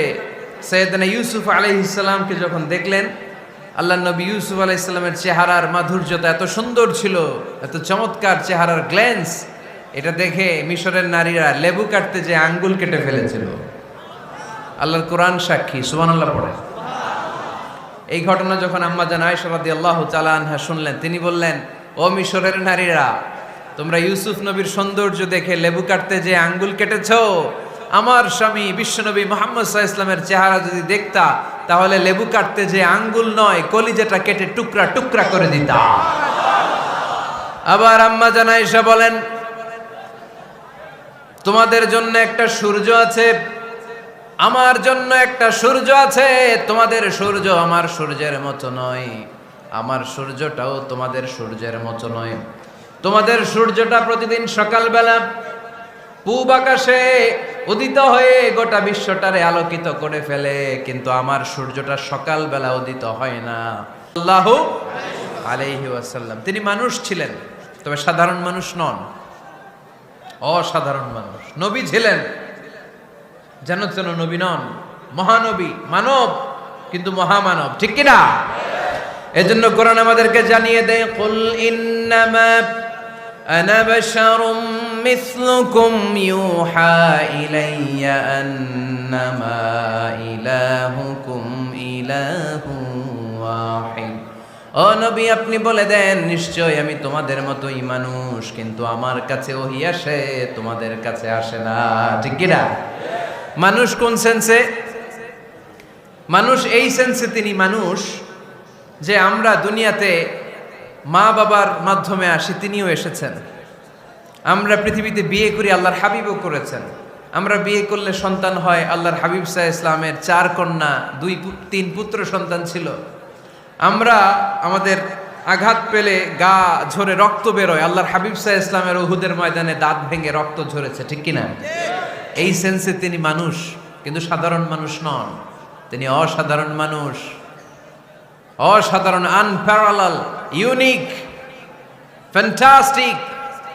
সৈয়দনা ইউসুফ আলাইহিস সালামকে যখন দেখলেন, আল্লাহর নবী ইউসুফ আলাইহিস সালামের চেহারার মাধুর্যতা এত সুন্দর ছিল, এত চমৎকার চেহারার গ্ল্যান্স, এটা দেখে মিশরের নারীরা লেবু কাটতে যে আঙ্গুল কেটে ফেলেছিল। আল্লাহর কোরআন সাক্ষী। সুবহানাল্লাহ পড়ে। এই ঘটনা যখন আম্মা জান আয়েশা রাদিয়াল্লাহু তাআলা আনহা শুনলেন, তিনি বললেন, ও মিশরের নারীরা, তোমরা ইউসুফ নবীর সৌন্দর্য দেখে লেবু কাটতে যে আঙ্গুল কেটেছো, আমার স্বামী বিশ্বনবী মুহাম্মদ সাল্লাল্লাহু আলাইহি ওয়াসাল্লামের চেহারা যদি দেখতা তাহলে লেবু কাটতে যে আঙ্গুল নয় কলিজাটা কেটে টুকরা টুকরা করে দিতাম। আবার আম্মা জান আয়েশা বলেন, তোমাদের জন্য একটা সূর্য আছে, আমার জন্য একটা সূর্য আছে। তোমাদের সূর্য আমার সূর্যের মতো নয়, আমার সূর্যটাও তোমাদের সূর্যের মতো নয়। তোমাদের সূর্যটা প্রতিদিন সকালবেলা পূব আকাশে উদিত হয়ে গোটা বিশ্বটারে আলোকিত করে ফেলে, কিন্তু আমার সূর্যটা সকালবেলা উদিত হয় না। সাল্লাল্লাহু আলাইহি ওয়াসাল্লাম তিনি মানুষ ছিলেন, তবে সাধারণ মানুষ নন, অসাধারণ মানুষ। নবী ছিলেন, যেন যেন নবী নন, মহানবী, মানব কিন্তু মহামানব, ঠিক কিনা? এজন্য কোরআন আমাদেরকে জানিয়ে দেয়, কুল ইন্নামা আনা বাশারুম মিসলুকুম ইউহা ইলাইয়া আন্নামা ইলাহুকুম ইলাহুন ওয়াহিদ। ও নবী, আপনি বলে দেন, নিশ্চয় আমি তোমাদের মতোই মানুষ, কিন্তু আমার কাছে ওহী আসে, তোমাদের কাছে আসে না, ঠিক কিনা? মানুষ কোন সেন্সে? মানুষ এই সেন্সে তিনি মানুষ যে আমরা দুনিয়াতে মা বাবার মাধ্যমে আসি, তিনিও এসেছেন। আমরা পৃথিবীতে বিয়ে করি, আল্লাহর হাবিবও করেছেন। আমরা বিয়ে করলে সন্তান হয়, আল্লাহর হাবিব সাল্লাল্লাহু আলাইহি ইসলামের 4 কন্যা 2-3 পুত্র সন্তান ছিল। আমরা আমাদের আঘাত পেলে গা ঝরে রক্ত বেরোয়, আল্লাহর হাবিব সাল্লাল্লাহু আলাইহি ইসলামের উহুদের ময়দানে দাঁত ভেঙে রক্ত ঝরেছে, ঠিক কিনা? এই সেন্সে তিনি মানুষ, কিন্তু সাধারণ মানুষ নন, তিনি অসাধারণ মানুষ, অসাধারণ, আনপ্যারালাল, ইউনিক, ফ্যান্টাস্টিক।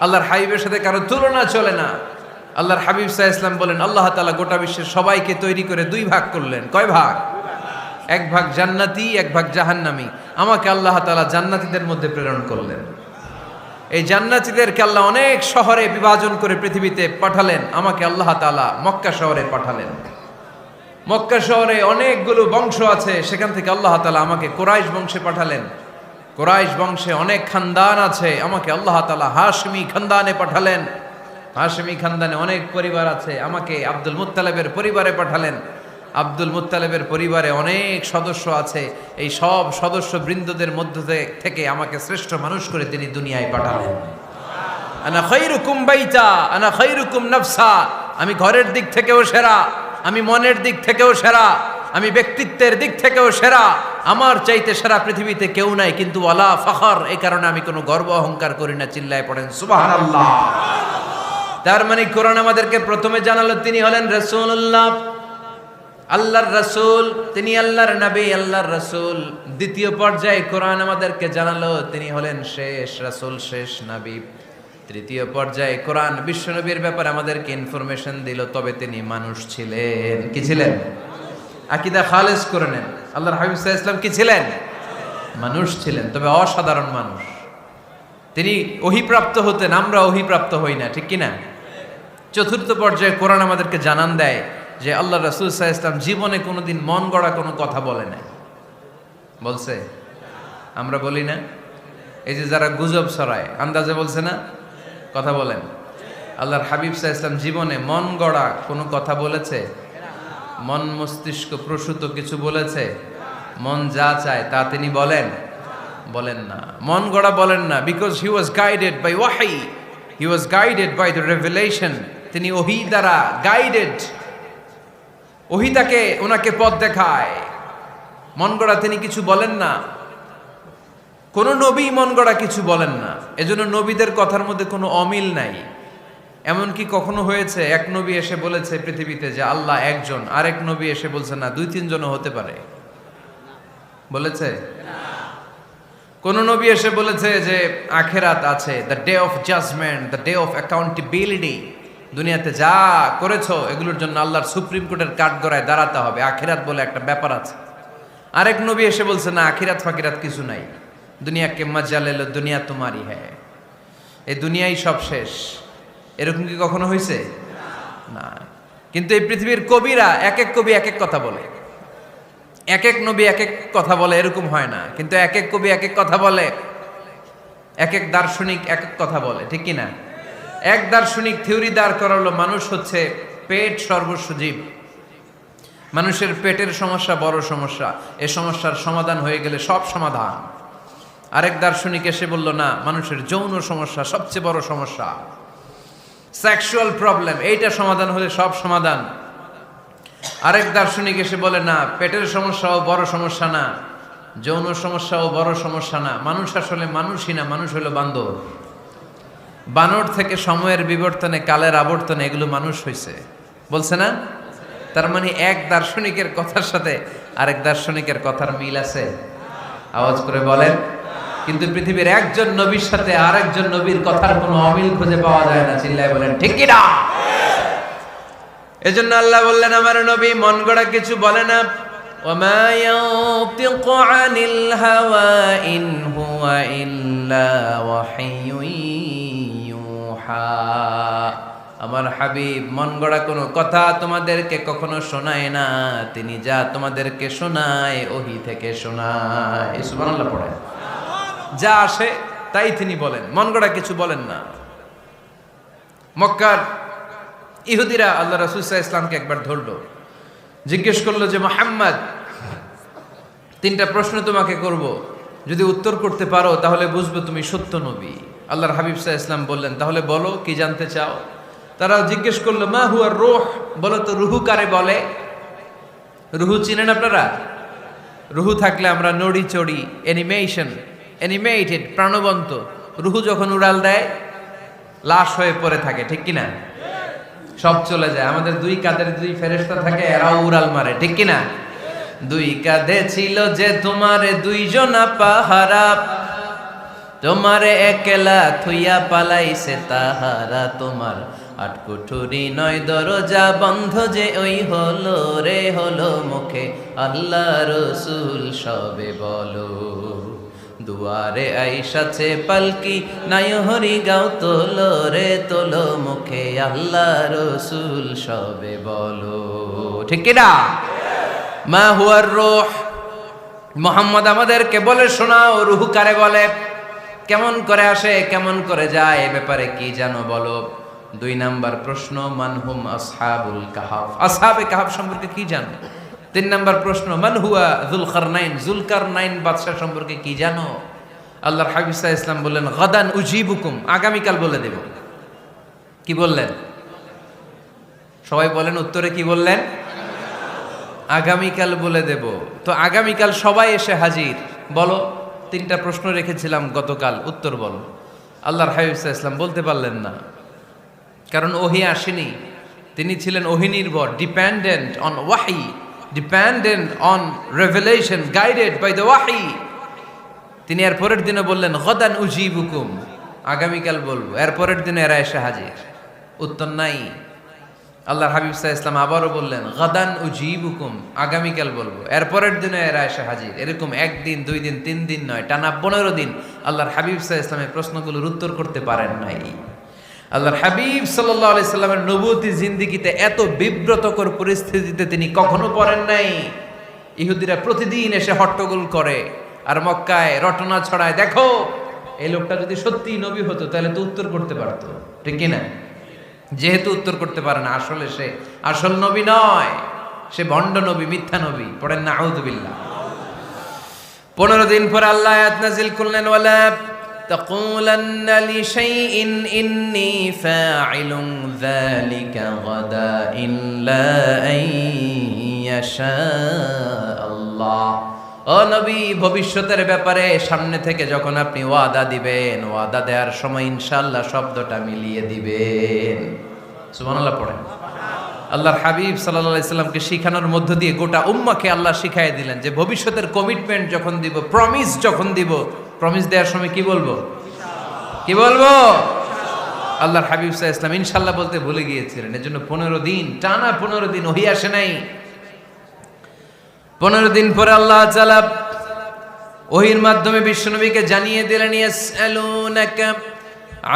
আল্লাহর হাবিবের সাথে কারো তুলনা চলে না। আল্লাহর হাবিব সাল্লাল্লাহু আলাইহি ওয়াসাল্লাম বলেন, আল্লাহ তাআলা গোটা বিশ্বের সবাইকে তৈরি করে 2 ভাগ করলেন। কয় ভাগ? 1 ভাগ জান্নাতি, 1 ভাগ জাহান্নামী। আমাকে আল্লাহ তাআলা জান্নাতীদের মধ্যে প্রেরণ করলেন। এই জান্নাতীদেরকে আল্লাহ অনেক শহরে বিভাজন করে পৃথিবীতে পাঠালেন, আমাকে আল্লাহ তাআলা মক্কা শহরে পাঠালেন। মক্কা শহরে অনেকগুলো বংশ আছে, সেখান থেকে আল্লাহ তাআলা আমাকে কুরাইশ বংশে পাঠালেন। কুরাইশ বংশে অনেক খানদান আছে, আমাকে আল্লাহ তাআলা হাশমি খানদানে পাঠালেন। হাশমি খানদানে অনেক পরিবার আছে, আমাকে আব্দুল মুত্তালিবের পরিবারে পাঠালেন। আব্দুল মুত্তালিবের পরিবারে অনেক সদস্য আছে, এই সব সদস্য বৃন্দদের মধ্য থেকে আমাকে শ্রেষ্ঠ মানুষ করে তিনি দুনিয়ায় পাঠালেন। আনা খায়রুকুম বাইতা আনা খায়রুকুম নাফসা, আমি ঘরের দিক থেকেও সেরা, আমি মনের দিক থেকেও সেরা, আমি ব্যক্তিত্বের দিক থেকেও সেরা, আমার চাইতে সেরা পৃথিবীতে কেউ নাই। কিন্তু ওয়ালা ফখর, এই কারণে আমি কোনো গর্ব অহংকার করি না। চিল্লায় পড়েন সুবহানাল্লাহ। তার মানে কোরআন আমাদেরকে প্রথমে জানালো তিনি হলেন রাসূলুল্লাহ, আল্লাহর রাসূল, তিনি আল্লাহর নবী, আল্লাহর রাসূল। দ্বিতীয় পর্যায়ে কোরআন আমাদেরকে জানালো তিনি হলেন শেষ রাসূল, শেষ নবী। তৃতীয় পর্যায়ে কোরআন বিশ্বনবীর ব্যাপারে আমাদেরকে ইনফরমেশন দিল, তবে তিনি মানুষ ছিলেন। কি ছিলেন? আকীদা খালেস করে নেন, আল্লাহর হাবিব সাল্লাল্লাহু আলাইহি ওয়াসাল্লাম কি ছিলেন? মানুষ ছিলেন, তবে অসাধারণ মানুষ। তিনি ওহীপ্রাপ্ত হতেন, আমরা ওহীপ্রাপ্ত হই না, ঠিক কিনা? চতুর্থ পর্যায়ে কোরআন আমাদেরকে জানান দেয় যে আল্লাহ রাসূল সাল্লাল্লাহু আলাইহি ওয়াসাল্লাম জীবনে কোনোদিন মন গড়া কোনো কথা বলে না। বলছে? আমরা বলি না? এই যে যারা গুজব ছড়ায়, আন্দাজে বলছে না? কথা বলেন। আল্লাহর হাবিব সাল্লাল্লাহু আলাইহি ওয়াসাল্লাম জীবনে মন গড়া কোনো কথা বলেছে? মন মস্তিষ্ক প্রসূত কিছু বলেছে? মন যা চায় তা তিনি বলেন? বলেন না, মন গড়া বলেন না। Because he was guided by ওয়াহি, he was guided by the revelation. তিনি ওহী দ্বারা গাইডেড, ওহী তাকে ওনাকে পথ দেখায়। মন গড়া তিনি কিছু বলেন না, কোন নবী মন গড়া কিছু বলেন না। এজন্য নবীদের কথার মধ্যে কোনো অমিল নাই। এমনকি কখনো হয়েছে এক নবী এসে বলেছে পৃথিবীতে যে আল্লাহ একজন, আরেক নবী এসে বলছে না 2-3 জনও হতে পারে? বলেছে? কোন নবী এসে বলেছে যে আখিরাত আছে, the day of judgement, the day of accountability, দুনিয়াতে যা করেছো এগুলোর জন্য আল্লাহর সুপ্রিম কোর্টের কাঠগড়ায় দাঁড়াতে হবে, আখিরাত বলে একটা ব্যাপার আছে? আরেক নবী এসে বলছে না, আখিরাত ফাকিরাত কিছু নাই, দুনিয়া কে মজা লেলো, দুনিয়া তোমারই হ্যাঁ, এই দুনিয়াই সব শেষ। এরকম কি কখনো হয়েছে? না। কিন্তু এই পৃথিবীর কবিরা, এক এক কবি এক এক কথা বলে, এক এক নবী এক এক কথা বলে, এরকম হয় না। কিন্তু এক এক কবি এক এক কথা বলে, এক এক দার্শনিক এক এক কথা বলে, ঠিক কিনা? এক দার্শনিক থিওরি দাঁড় করালো, মানুষ হচ্ছে পেট সর্বস্ব জীব, মানুষের পেটের সমস্যা বড় সমস্যা, এ সমস্যার সমাধান হয়ে গেলে সব সমাধান। আরেক দার্শনিক এসে বলল না, মানুষের যৌন সমস্যা সবচেয়ে বড় সমস্যা, সেক্সুয়াল প্রবলেম, এইটা সমাধান হলে সব সমাধান। আরেক দার্শনিক এসে বলে না, পেটের সমস্যাও বড় সমস্যা না, যৌন সমস্যাও বড় সমস্যা না, মানুষ আসলে মানুষই না, মানুষ হলো বান্দর। বানর থেকে সময়ের বিবর্তনে, কালের আবর্তনে এগুলো মানুষ হয়েছে, বলছে না? তার মানে এক দার্শনিকের কথার সাথে আরেক দার্শনিকের কথার মিল আছে? আওয়াজ করে বলেন। কিন্তু পৃথিবীর একজন নবীর সাথে আরেকজন নবীর কথার কোনো অমিল খুঁজে পাওয়া যায় না। চিল্লায় বলেন ঠিক কি না? এজন্য আল্লাহ বললেন, আমার নবী মন গড়া কিছু বলে না। ওয়ামা ইয়ানতিকু আনিল হাওয়া ইন হুয়া ইল্লা ওয়াহিয়ুন ইউহা। আমার হাবিব মন গড়া কোনো কথা তোমাদেরকে কখনো শোনায় না, তিনি যা তোমাদেরকে শোনায় ওহী থেকে শোনায়। সুবহানাল্লাহ পড়ে। যা আসে তাই তিনি বলেন, মন গড়া কিছু বলেন না। মক্কার ইহুদিরা আল্লাহ রাসূল সাল্লাল্লাহু আলাইহি ওয়াসাল্লামকে একবার ধরলো, জিজ্ঞেস করলো যে মুহাম্মদ, তিনটা প্রশ্ন তোমাকে করব, যদি উত্তর করতে পারো তাহলে বুঝবো তুমি সত্য নবী। আল্লাহর হাবিব সাল্লাল্লাহু আলাইহি ওয়াসাল্লাম বললেন, তাহলে বলো কি জানতে চাও? তারা জিজ্ঞেস করলো, মা হুয়া রূহ, বলো তো রুহু কারে বলে? রুহু চিনেন আপনারা? রুহু থাকলে আমরা নড়ি চড়ি, অ্যানিমেটেড, প্রাণবন্ত। রুহু যখন উড়াল দেয় লাশ হয়ে পড়ে থাকে, ঠিক কিনা? সব চলে যায়। আমাদের দুই কাঁধের দুই ফেরেশতা থাকে, এরাও উড়াল মারে, ঠিক কিনা? দুই কাঁধে ছিল যে তোমারে দুইজনা পাহারা, তোমারে একলা থুইয়া পালাইছে তাহারা। তোমার আটকুঠুরি নয় দরজা বন্ধ যে ওই হলো রে হলো মুখে আল্লাহ রসুল সবে বলো। দুয়ারে আইসাছে পালকি নাই হরি গাও তোলো রে তোলো মুখে আল্লাহ রসুল সবে বলো, ঠিক কিনা? মা হুয়ার রূহ, মুহাম্মদ আমাদেরকে বলে শোনাও রুহু কারে বলে, কেমন করে আসে, কেমন করে যায়, এ ব্যাপারে কি জানো বলো। দুই নাম্বার প্রশ্ন, মানহুম আসহাবুল কাহাফ, আসহাবে কাহাফ সম্পর্কে কি জানো? তিন নাম্বার প্রশ্ন, মান হুয়া যুলকারনাইন, যুলকারনাইন বাদশা সম্পর্কে কি জানো? আল্লাহর হাবিব সাল্লাল্লাহু আলাইহি ওয়াসাল্লাম বললেন, গাদান উজিবুকুম, আগামীকাল বলে দেব। কি বললেন? সবাই বলেন উত্তরে কি বললেন? আগামীকাল বলে দেব। তো আগামীকাল সবাই এসে হাজির। বলো, তিনটা প্রশ্ন রেখেছিলাম গতকাল, উত্তর বলো। আল্লাহর হাবিব সাল্লাল্লাহু আলাইহি ওয়াসাল্লাম বলতে পারলেন না, কারণ ওহী আসেনি। তিনি ছিলেন ওহী নির্ভর, ডিপেন্ডেন্ট অন ওয়াহি, dependent on revelation, guided by the ওয়াহি। তিনি এর পরের দিনে বললেন, গাদান উজিবুকুম, আগামীকাল বলবো। এর পরের দিনে এরা এসে হাজির, উত্তর নাই। আল্লাহর হাবিব সাল্লাল্লাহু আলাইহি ওয়াসাল্লাম আবারও বললেন, গাদান উজিবুকুম, আগামীকাল বলবো। এর পরের দিনে এরা এসে হাজির। এরকম একদিন, দুই দিন, তিন দিন নয়, টানা 15 দিন আল্লাহর হাবিব সাল্লাল্লাহু আলাইহি ওয়াসাল্লামের প্রশ্নগুলোর উত্তর করতে পারেন নাই। আল্লাহর হাবিব সাল্লাল্লাহু আলাইহি সাল্লামের নবুয়তি জিন্দেগিতে এত বিব্রতকর পরিস্থিতিতে তিনি কখনো পড়েন নাই। ইহুদিরা প্রতিদিন এসে হট্টগোল করে আর মক্কায় রটনা ছড়ায়, দেখো এই লোকটা যদি সত্যি নবী হতো তাহলে তো উত্তর করতে পারতো, ঠিক কিনা? যেহেতু উত্তর করতে পারে না, আসলে সে আসল নবী নয়, সে ভণ্ড নবী, মিথ্যা নবী। পড়েন না আউযুবিল্লাহ। 15 দিন পর আল্লাহ আয়াত নাযিল করলেন, ওয়ালা তাকুলান্না লিশাইইন ইন্নী ফাইলুন যালিকা গাদা ইল্লা আইয়াশা আল্লাহ। ও নবী, ভবিষ্যতের ব্যাপারে সামনে থেকে যখন আপনি ওয়াদা দিবেন, ওয়াদা দেওয়ার সময় ইনশাআল্লাহ শব্দটা মিলিয়ে দিবেন। সুবহানাল্লাহ পড়েন। আল্লাহর হাবিব সাল্লাল্লাহু আলাইহি সাল্লামকে শিখানোর মধ্য দিয়ে গোটা উম্মাহকে আল্লাহ শিখাই দিলেন যে ভবিষ্যতের কমিটমেন্ট যখন দিব, প্রমিস যখন দিব, প্রমিস দেওয়ার সময় কি বলবো? কি বলবো? আল্লাহর হাবিব সাল্লাল্লাহু আলাইহি সাল্লাম ইনশাআল্লাহ বলতে ভুলে গিয়েছিলেন। এজন্য 15 দিন, টানা 15 দিন ওহী আসে নাই। 15 দিন পরে আল্লাহ তাআলা ওহীর মাধ্যমে বিশ্বনবীকে জানিয়ে দিলেন, ইয়াসআলুনাকা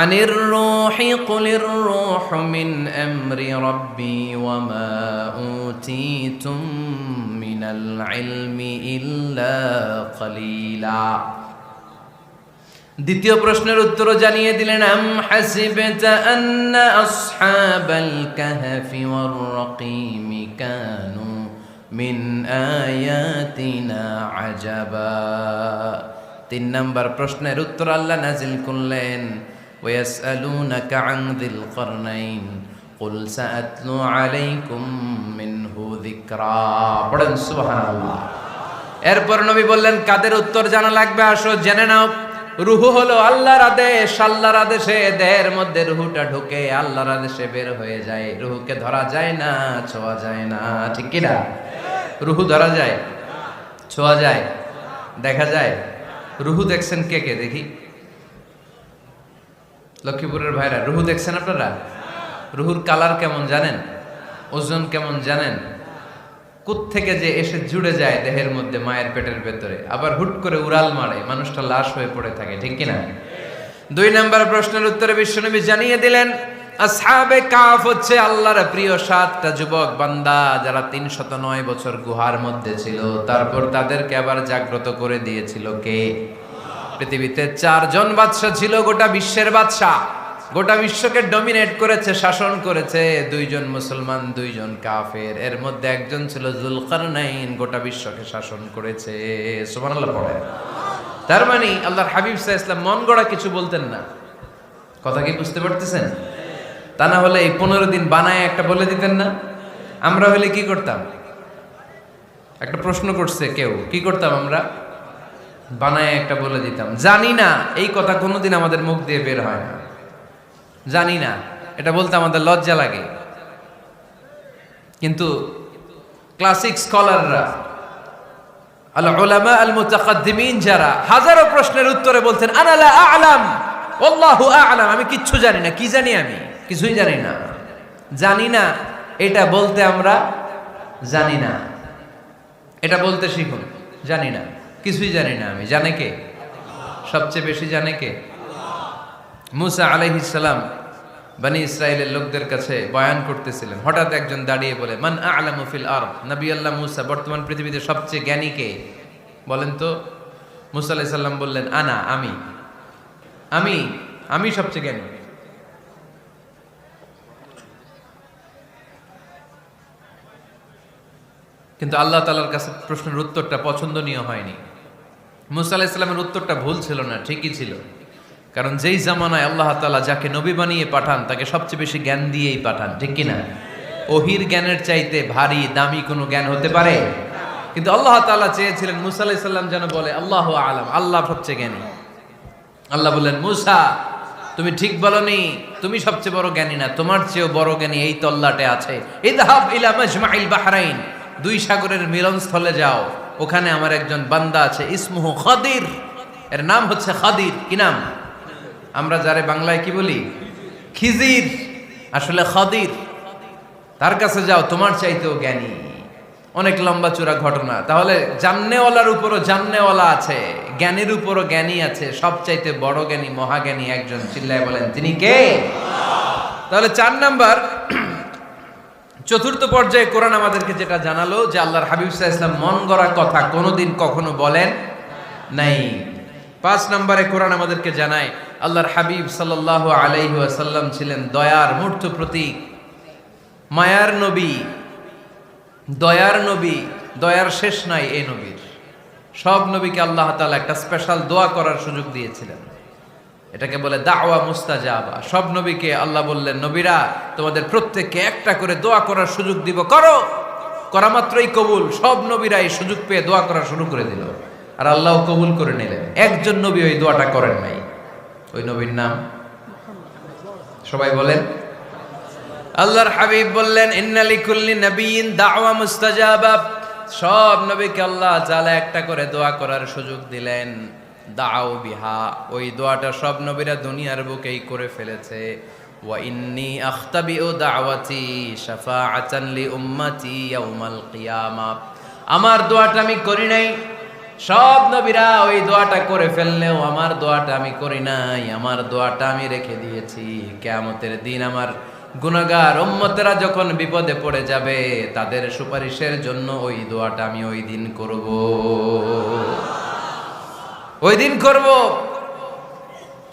আনির রূহি কুলির রূহু মিন আমরি রাব্বি ওয়া মা উতীতুম মিনাল ইলমি ইল্লা কলিলা। দ্বিতীয় প্রশ্নের উত্তরও জানিয়ে দিলেন, আম হাসিবতা আন্না আসহাবাল কাহফি ওয়ার রাকিমি কানু মিন আয়াতিনা আজাবা। 3 নম্বর প্রশ্নের উত্তর আল্লাহ নাজিল করলেন, ওয়াসআলুনাকা আন যিল করনাইন কুল সাআতলু আলাইকুম মিনহু যিকরা। পড়েন সুবহানাল্লাহ। এরপর নবী বললেন, কাদের উত্তর জানা লাগবে, আসো জেনে নাও। রুহু হলো আল্লাহর আদেশ, আল্লাহর আদেশে দেহের মধ্যে রুহুটা ঢুকে আল্লাহর আদেশে বের হয়ে যায়। রুহুকে ধরা যায় না, ছোঁয়া যায় না, ঠিক কি না? রুহু ধরা যায়, ছোঁয়া যায়, দেখা যায়? রুহু দেখছেন কে কে? দেখি লক্ষ্মীপুরের ভাইরা, রুহু দেখছেন আপনারা? রুহুর কালার কেমন জানেন? ওজন কেমন জানেন? কোত্থেকে যে এসে জুড়ে যায় দেহের মধ্যে, মায়ের পেটের ভেতরে, আবার হুট করে উড়াল মারে, মানুষটা লাশ হয়ে পড়ে থাকে, ঠিক কিনা? 2 নম্বর প্রশ্নের উত্তরে বিশ্বনবী জানিয়ে দিলেন, আসহাবে কাফ হচ্ছে আল্লাহর প্রিয় 7টা যুবক বান্দা, যারা 309 বছর গুহার মধ্যে ছিল। তারপর তাদেরকে আবার জাগ্রত করে দিয়েছিল কে? পৃথিবীতে 4 জন বাদশা ছিল, গোটা বিশ্বের বাদশা, গোটা বিশ্বকে ডমিনেট করেছে, শাসন করেছে। 2 জন মুসলমান, 2 জন কাফের। এর মধ্যে একজন ছিল যুলকারনাইন, গোটা বিশ্বকে শাসন করেছে। সুবহানাল্লাহ পড়ে। তার মানে আল্লাহর হাবিব সাল্লাল্লাহু আলাইহি ওয়াসাল্লাম মন গড়া কিছু বলতেন না। কথা কি বুঝতে পারতেছেন? তা না হলে এই 15 দিন বানায় একটা বলে দিতেন না? আমরা হলে কি করতাম? একটা প্রশ্ন করছে কেউ, কি করতাম আমরা? বানায় একটা বলে দিতাম। জানি না, এই কথা কোনোদিন আমাদের মুখ দিয়ে বের হয় না। জানি না, এটা বলতে আমাদের লজ্জা লাগে। কিন্তু ক্লাসিক স্কলাররা, আল উলামা আল মুতাকাদ্দিমিন, যারা হাজারো প্রশ্নের উত্তরে বলতেন, আনা লা আ'লাম আল্লাহু আ'লাম, আমি কিচ্ছু জানি না। কি জানি? আমি কিছুই জানি না। জানি না এটা বলতে আমরা জানি না, এটা বলতে শিখুন। জানি না, কিছুই জানি না আমি। জানে কে? সবচেয়ে বেশি জানে কে? মুসা আলাইহিস সালাম বনি ইসরাইলের লোকদের কাছে বয়ান করতেছিলেন। হঠাৎ একজন দাঁড়িয়ে বলে, মান আ'লামু ফিল আরদ। নবী আল্লাহ মুসা, বর্তমান পৃথিবীতে সবচেয়ে জ্ঞানী কে বলেন তো? মুসা আলাইহিস সালাম বললেন, আনা, আমি আমি আমি সবচেয়ে জ্ঞানী। কিন্তু আল্লাহ তাআলার কাছে প্রশ্নের উত্তরটা পছন্দনীয় হয়নি। মুসা আলাইহিস সালামের উত্তরটা ভুল ছিল না, ঠিকই ছিল। কারণ যেই জামানায় আল্লাহ তাআলা যাকে নবী বানিয়ে পাঠান, তাকে সবচেয়ে বেশি জ্ঞান দিয়েই পাঠান, ঠিক কিনা? ওহির জ্ঞানের চাইতে ভারী দামি কোনো জ্ঞান হতে পারে? কিন্তু আল্লাহ তাআলা চেয়েছিলেন মুসা আলাইহিস সালাম যেন বলে আল্লাহু আ'লাম, আল্লাহ সবচেয়ে জ্ঞানী। আল্লাহ বললেন, মুসা তুমি ঠিক বলনি, তুমি সবচেয়ে বড় জ্ঞানী না, তোমার চেয়েও বড় জ্ঞানী এই তল্লাটে আছে। ইযহাব ইলা মাজমাইল বাহরাইন, 2 সাগরের মিলনস্থলে যাও, ওখানে আমার একজন বান্দা আছে, ইসমুহু খাদির, এর নাম হচ্ছে খাদির। কি নাম? আমরা যারে বাংলায় কি বলি? খিজির, আসলে খাদির। তার কাছে যাও, তোমার চাইতেও জ্ঞানী। অনেক লম্বা চূড়া ঘটনা। তাহলে জান্নেওয়ালার উপরও জান্নেওয়ালা আছে, জ্ঞানীর উপরও জ্ঞানী আছে। সবচাইতে বড় জ্ঞানী, মহাজ্ঞানী একজন, চিল্লায় বলেন তিনি কে? তাহলে 4 নাম্বার, চতুর্থ পর্যায়ে কোরআন আমাদেরকে যেটা জানালো, যে আল্লাহর হাবিব সাল্লাল্লাহু আলাইহি ওয়াসাল্লাম মন গড়া কথা কোনোদিন কখনো বলেন নাই। 5 নম্বরে কোরআন আমাদেরকে জানায়, আল্লাহর হাবিব সাল্লাল্লাহু আলাইহি ওয়াসাল্লাম ছিলেন দয়ার মূর্ত প্রতীক, মায়ার নবী, দয়ার নবী। দয়ার শেষ নাই এই নবীর। সব নবীকে আল্লাহ তাআলা একটা স্পেশাল দোয়া করার সুযোগ দিয়েছিলেন, এটাকে বলে দাওয়া মুস্তাজাবা। সব নবীকে আল্লাহ বললেন, নবীরা তোমাদের প্রত্যেককে একটা করে দোয়া করার সুযোগ দিব, করো। করা মাত্রই কবুল। সব নবীরা এই সুযোগ পেয়ে দোয়া করা শুরু করে দিল, আর আল্লাহ কবুল করে নিলেন। একজন নবী ওই দোয়াটা করেন নাই। ওই নবীর নাম সবাই বলেন। আল্লাহর হাবিব বললেন, ইন্না লিকুল্লি নাবিয়্যিন দাওয়া মুস্তাজাবা। সব নবীকে আল্লাহ তাআলা একটা করে দোয়া করার সুযোগ দিলেন। দাও বিহা, ওই দোয়াটা সব নবীরা দুনিয়ার বুকেই করে ফেলেছে। ওয়া ইন্নী আখতাবিউ দাওয়াতি শাফাআতান লি উম্মতি ইয়াউমাল কিয়ামা। আমার দোয়াটা আমি করি নাই, সব নবীরা ওই দোয়াটা করে ফেললেও আমার দোয়াটা আমি করি নাই। আমার দোয়াটা আমি রেখে দিয়েছি, কিয়ামতের দিন আমার গুনাহগার উম্মতেরা যখন বিপদে পড়ে যাবে, তাদের সুপারিশের জন্য ওই দোয়াটা আমি ওই দিন করব, ওই দিন করব।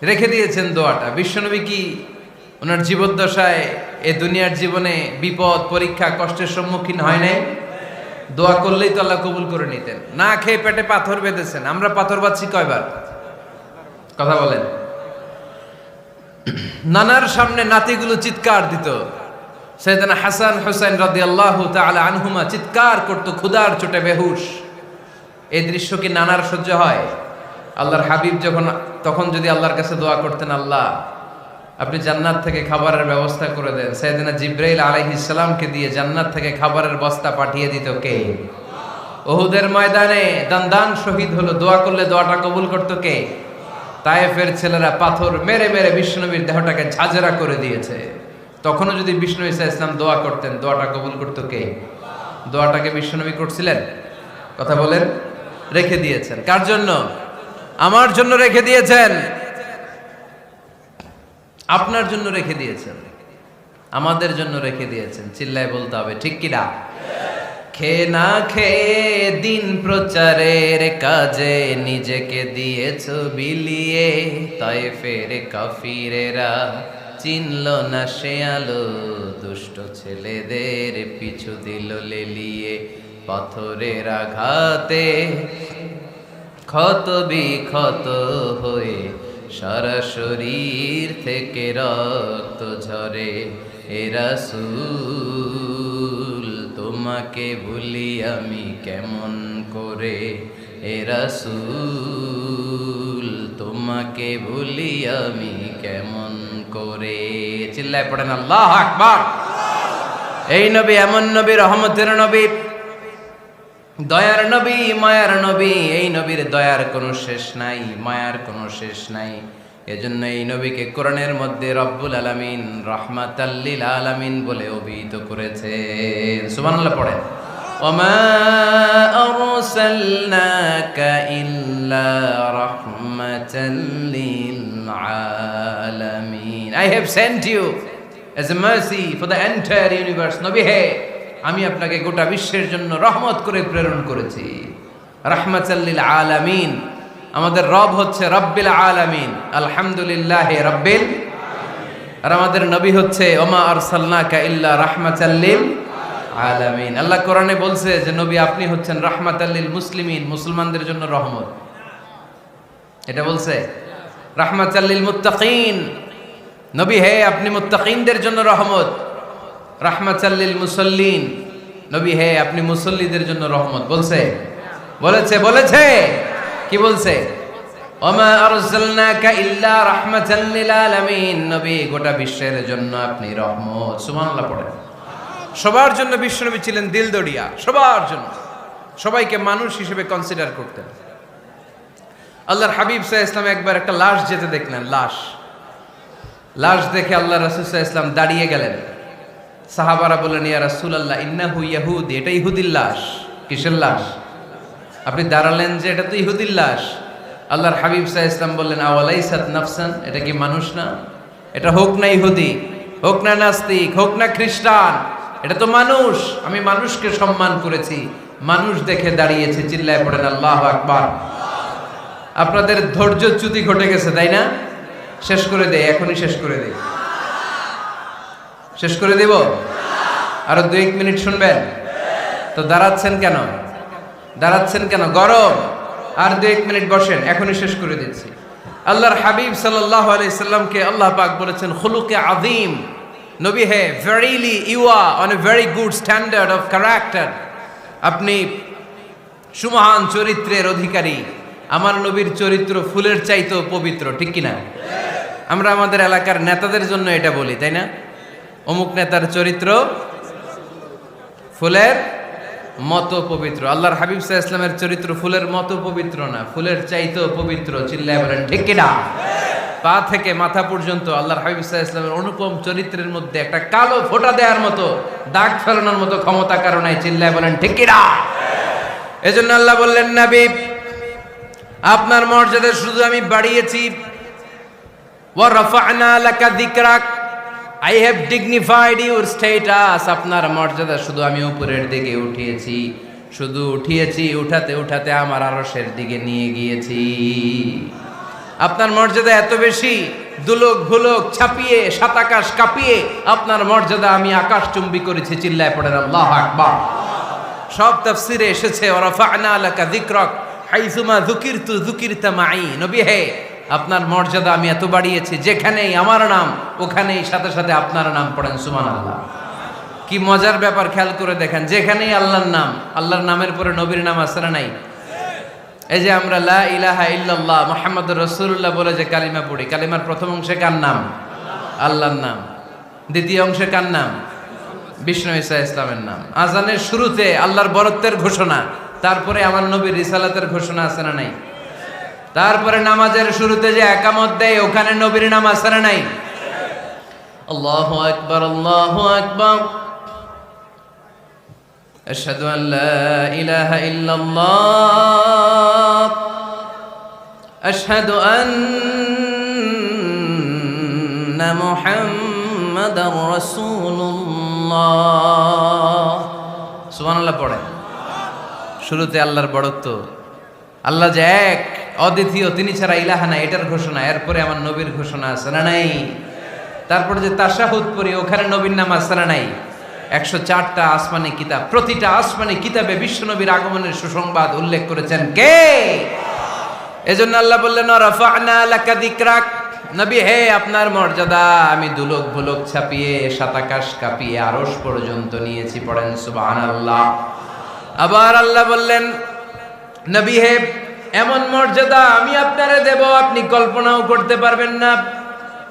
রেখে দিয়েছেন দোয়াটা। বিশ্বনবী কি ওনার জীবদ্দশায় এ দুনিয়ার জীবনে বিপদ, পরীক্ষা, কষ্টের সম্মুখীন হয় নাই? দোয়া করলেই তো আল্লাহ কবুল করে নিতেন। না খেয়ে পেটে পাথর বেঁধেছেন, আমরা পাথর বাঁধছি কয়বার? কথা বলেন। নানার সামনে নাতিগুলো চিৎকার দিত, সাইয়েদনা হাসান হুসাইন রাদিয়াল্লাহু তাআলা আনহুমা চিৎকার করতো ক্ষুধার চোটে বেহুশ। এই দৃশ্য কি নানার সহ্য হয়? আল্লাহর হাবিব তখন যদি আল্লাহর কাছে দোয়া করতেন, আল্লাহ আপনি জান্নাত থেকে খাবারের ব্যবস্থা করে দেন, সাইয়েদনা জিবরাইল আলাইহিস সালামকে দিয়ে জান্নাত থেকে খাবারের বস্তা পাঠিয়ে দিত কে? উহুদের ময়দানে দান শহীদ হলো, দোয়া করলে দোয়াটা কবুল করতো কে? তায়েফের ছেলেরা পাথর মেরে মেরে বিষ্ণুনবীর দেহটাকে ঝাঁঝরা করে দিয়েছে। তখনও যদি বিষ্ণু ঈসা ইসলাম দোয়া করতেন, দোয়াটা কবুল করতো কে? দোয়াটাকে বিষ্ণুনবী করছিলেন? কথা বলেন। রেখে দিয়েছেন কার জন্য? আমার জন্য রেখে দিয়েছেন, আপনার জন্য রেখে দিয়েছেন, আমাদের জন্য রেখে দিয়েছেন। চিল্লায় বলতে হবে ঠিক কিনা? খেয়ে না খেয়ে দিন প্রচারের কাজে নিজেকে দিয়েছ বিলিয়ে, তায়েফের কাফিরেরা চিনল না সে আলো, দুষ্ট ছেলেদের পিছু দিল লেলিয়ে, পাথরের আঘাতে ক্ষত বিক্ষত হয়ে সারা শরীর থেকে রক্ত ঝরে। এ রাসূল তোমাকে ভুলি আমি কেমন করে, এ রাসূল তোমাকে ভুলি আমি কেমন করে। চিল্লায় পড়েন আল্লাহু আকবার। এই নবী এমন নবী, রহমতের নবী, দয়ার নবী, মায়ার নবী। এই নবীর দয়ার কোনো শেষ নাই, মায়ার কোনো শেষ নাই। এজন্য এই নবীকে কোরআনের মধ্যে রব্বুল আলামিন রাহমাতাল লিল আলামিন বলে অভিহিত করেছেন। সুবহানাল্লাহ পড়েন। ওমা আরসালনাকা ইল্লা রাহমাতাল লিল আলামিন। I have sent you as a mercy for the entire universe. নবী হে, আমি আপনাকে গোটা বিশ্বের জন্য রহমত করে প্রেরণ করেছি। রাহমাতাল লিল আলামিন। আমাদের রব হচ্ছে রব্বিল আলামিন, আলহামদুলিল্লাহ রব্বিল। আর আমাদের নবী হচ্ছে ওমা আরসালনাকা ইল্লা রাহমাতাল লিল আলামিন। আল্লাহ কোরআনে বলছে যে নবী আপনি হচ্ছেন রাহমাতাল লিল মুসলিমিন, মুসলমানদের জন্য রহমত। এটা বলছে রাহমাতাল লিল মুত্তাকিন। নবী হে, আপনি মুত্তাকিনদের জন্য রহমত। রাহমাতাল লিল মুসাল্লিন। নবী হে, আপনি মুসল্লিদের জন্য রহমত। বলছে? বলেছে। কি বলছে? ওমা আরসালনাকা ইল্লা রাহমাতাল লিল আলামিন। নবী, গোটা বিশ্বের জন্য আপনি রহমত। সুবহানাল্লাহ পড়েন। সবার জন্য বিশ্বনবী ছিলেন দিলদরিয়া, সবার জন্য, সবাইকে মানুষ হিসেবে কনসিডার করতেন। আল্লাহর হাবিব সাল্লাল্লাহু আলাইহি ওয়াসাল্লাম একবার একটা লাশ যেতে দেখলেন। লাশ দেখে আল্লাহ রাসূল সাল্লাল্লাহু আলাইহি ওয়াসাল্লাম দাঁড়িয়ে গেলেন। সাহাবারা বললেন, ইয়া রাসূলুল্লাহ ইন্নাহু ইয়াহুদি। এটা ইহুদির লাশ। কিসের লাশ? আপনি দাঁড়ালেন যে এটা তো ইহুদির লাশ। আল্লাহর হাবিব সাল্লাল্লাহু আলাইহি ওয়াসাল্লাম বললেন, আওয়ালাইসাত নাফসান। এটা কি মানুষ না? এটা হোক না ইহুদি, হোক না নাস্তিক, হোক না খ্রিস্টান, এটা তো মানুষ। আমি মানুষকে সম্মান করেছি, মানুষ দেখে দাঁড়িয়েছি। চিল্লায় পড়েন আল্লাহু আকবার। আপনাদের ধৈর্যচ্যুতি ঘটে গেছে, তাই না? শেষ করে দেই, এখনই শেষ করে দেই। শেষ করে দেব? আরো 2-1 মিনিট শুনবেন তো? দাঁড়াচ্ছেন কেন? গরম। আর 2-1 মিনিট বসেন, এখনই শেষ করে দিচ্ছি। আল্লাহর হাবিব সাল্লাল্লাহু আলাইহি সাল্লামকে আল্লাহ পাক বলেছেন খুলুকে আযীম। নবী হে, verily you are on a very good standard of character. আপনি সুমহান চরিত্রের অধিকারী। আমার নবীর চরিত্র ফুলের চাইতেও পবিত্র, ঠিক কিনা? আমরা আমাদের এলাকার নেতাদের জন্য এটা বলি, তাই না? অমুক নেতার চরিত্র ফুলের মতো পবিত্র। আল্লাহর হাবিব সাল্লাল্লাহু আলাইহি ওয়াসাল্লামের চরিত্র ফুলের মতো পবিত্র না, ফুলের চাইতেও পবিত্র। চিল্লায় বলেন ঠিক কিনা? পা থেকে মাথা পর্যন্ত আল্লাহর হাবিব সাল্লাল্লাহু আলাইহি ওয়াসাল্লামের অনুপম চরিত্রের মধ্যে একটা কালো ফোঁটা দেওয়ার মতো, দাগ ফেলানোর মতো ক্ষমতা কারো নাই। চিল্লায় বলেন ঠিক কিনা? এজন্য আল্লাহ বললেন, নবী আপনার মর্যাদা শুধু আমি বাড়িয়েছি। ওয়া রাফা'না লাকা যিকরাক। I have dignified your status. আপনার মর্যাদা শুধু আমি উপরের দিকে উঠিয়েছি, শুধু উঠিয়েছি, উঠাতে উঠাতে আমার আরশের দিকে নিয়ে গিয়েছি। আপনার মর্যাদা এত বেশি, দুলক ভুলক ছাপিয়ে, সাত আকাশ কাঁপিয়ে আপনার মর্যাদা আমি আকাশচুম্বী করেছি। চিল্লায় পড়েন আল্লাহু আকবার। সব তাফসিরে এসেছে ওয়ারাফা'না লাকা যিকরাক হাইসুমা যুকিরতু যুকিরতা মাই। নবী হে, আপনার মর্যাদা আমি এত বাড়িয়েছি, যেখানেই আমার নাম ওখানেই সাথে সাথে আপনার নাম পড়েন সুবহানাল্লাহ। কি মজার ব্যাপার, খেয়াল করে দেখেন, যেখানেই আল্লাহর নাম, আল্লাহর নামের পরে নবীর নাম আছে না নাই? এই যে আমরা লা ইলাহা ইল্লাল্লাহ মুহাম্মাদুর রাসূলুল্লাহ বলে যে কালিমা পড়ি, কালিমার প্রথম অংশে কার নাম? আল্লাহর নাম। দ্বিতীয় অংশে কার নাম? বিষ্ণু ঈসা ইসলামের নাম। আজানের শুরুতে আল্লাহর বরত্বের ঘোষণা, তারপরে আমার নবীর রিসালাতের ঘোষণা আছে না নাই? তারপরে নামাজের শুরুতে যে একামত দেয়, ওখানে নবীর নাম আছে না নাই? আল্লাহু আকবার, আল্লাহু আকবার, আশহাদু আন লা ইলাহা ইল্লাল্লাহ, আশহাদু আন্না মুহাম্মাদার রাসূলুল্লাহ। সুবহানাল্লাহ পড়ে। শুরুতে আল্লাহর বড়ত্ব, আল্লাহ যে এক অদ্বিতীয়, তিনি ছাড়া ইলাহা নাই, এটার ঘোষণা। এরপরে আমার নবীর ঘোষণা আছে না নাই? তারপরে যে তাশাহুদ পড়ি, ওখানে নবীর নাম আছে না নাই? 104টা আসমানি কিতাব, প্রতিটা আসমানি কিতাবে বিশ্ব নবীর আগমনের সুসংবাদ উল্লেখ করেছেন কে? এজন্য আল্লাহ বললেন রাফা'না লাকা যিকরাক, নবী হে, আপনার মর্যাদা আমি দুলক ভুলক ছাপিয়ে সাত আকাশ কাঁপিয়ে আরশ পর্যন্ত নিয়েছি, পড়েন সুবহানাল্লাহ। আবার আল্লাহ বললেন নবী হে, এমন মর্যাদা আমি আপনারে দেব আপনি কল্পনাও করতে পারবেন না।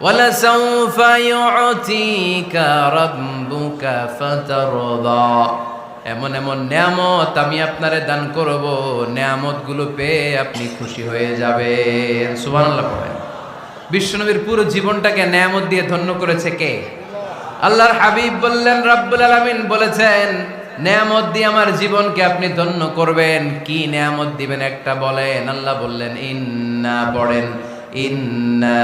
ওয়ালা সাউফা ইউতিকা রাব্বুকা ফাতারদা, এমন এমন নিয়ামত আমি আপনারে দান করব, নিয়ামতগুলো পেয়ে আপনি খুশি হয়ে যাবেন। সুবহানাল্লাহ পড়েন। বিশ্বনবীর পুরো জীবনটাকে নিয়ামত দিয়ে ধন্য করেছে কে? আল্লাহর হাবিব বললেন, রব্বুল আলামিন বলেছেন নিয়ামত দিয়ে আমার জীবনকে আপনি ধন্য করবেন। কি নিয়ামত দিবেন একটা বলেন? আল্লাহ বললেন ইন্না, পড়েন, ইন্না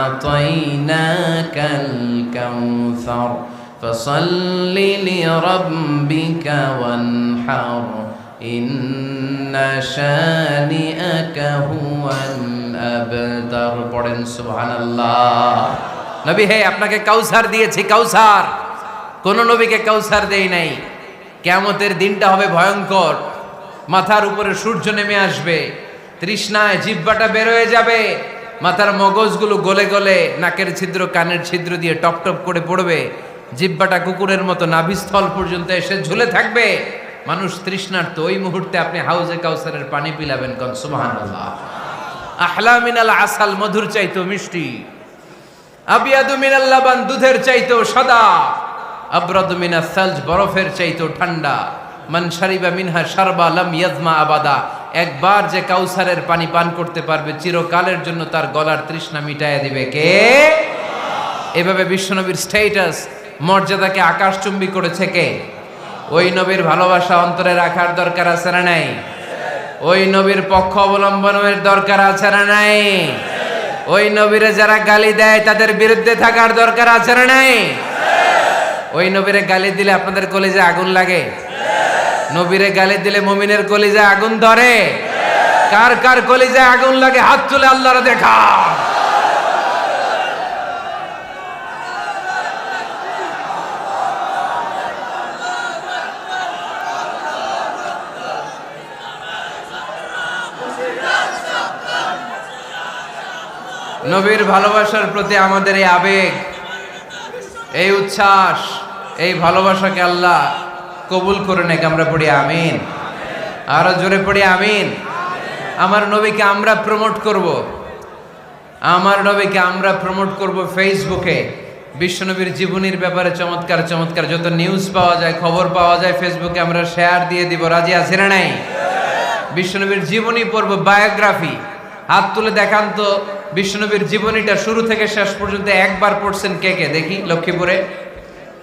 আ'তাইনাকাল কাউসার ফাসাল্লি লিরাব্বিকা ওয়ানহার ইন্না শানিআকা হুয়াল আবতার, পড়েন সুবহানাল্লাহ। নবী হে, আপনাকে কাউসার দিয়েছি, কাউসার। কোন নবীকে কাউসার দেই নাই। কিয়ামতের দিনটা হবে ভয়ঙ্কর, মাথার উপরে সূর্য নেমে আসবে, তৃষ্ণায় জিহ্বাটা বের হয়ে যাবে, মাথার মগজগুলো গলে গলে নাকের ছিদ্র কানের ছিদ্র দিয়ে টপ টপ করে পড়বে, জিহ্বাটা কুকুরের মতো নাভিস্থল পর্যন্ত এসে ঝুলে থাকবে, মানুষ তৃষ্ণার্ত। ওই মুহূর্তে আপনি হাউজে কাউসারের পানি পিলাবেন, কোন সুবহানাল্লাহ। আহলা মিনাল আসাল, মধুর চাইতো মিষ্টি, আবিয়াদু মিনাল লাবান, দুধের চাইতো সাদা, আবরাদু মিনাস সালজ, বরফের চাইতো ঠান্ডা, মান শারিবা মিনহা শারবা লাম ইয়াজমা আবাদা, একবার যে কাউসারের পানি পান করতে পারবে চিরকালের জন্য তার গলার তৃষ্ণা মিটাইয়া দিবে কে? এভাবে বিশ্বনবীর স্ট্যাটাস, মর্যাদাকে আকাশচুম্বী করেছে কে? ওই নবীর ভালোবাসা অন্তরে রাখার দরকার আছে না নাই? ওই নবীর পক্ষ অবলম্বনের দরকার আছে না নাই? ওই নবীরে যারা গালি দেয় তাদের বিরুদ্ধে থাকার দরকার আছে না নাই? ওই নবীরে গালি দিলে আপনাদের কলিজে আগুন লাগে? নবীরে গালি দিলে মুমিনের কলিজে আগুন ধরে? কার কার কলিজে আগুন লাগে হাত তুলে আল্লাহরে দেখা। নবীর ভালোবাসার প্রতি আমাদের এই আবেগ, এই উচ্ছ্বাস, এই ভালোবাসাকে আল্লাহ কবুল করে নেক। আমরা পড়ি আমিন, আরো জোরে পড়ি আমিন। আমার নবীকে আমরা প্রমোট করব, আমার নবীকে আমরা প্রমোট করব ফেসবুকে। বিশ্বনবীর জীবনীর ব্যাপারে চমৎকার চমৎকার যত নিউজ পাওয়া যায়, খবর পাওয়া যায়, ফেসবুকে আমরা শেয়ার দিয়ে দিব। রাজি আছি না নাই? বিশ্বনবীর জীবনী পড়ব, বায়োগ্রাফি। হাত তুলে দেখান তো বিশ্বনবীর জীবনীটা শুরু থেকে শেষ পর্যন্ত একবার পড়ছেন কে কে, দেখি লক্ষ্মীপুরে।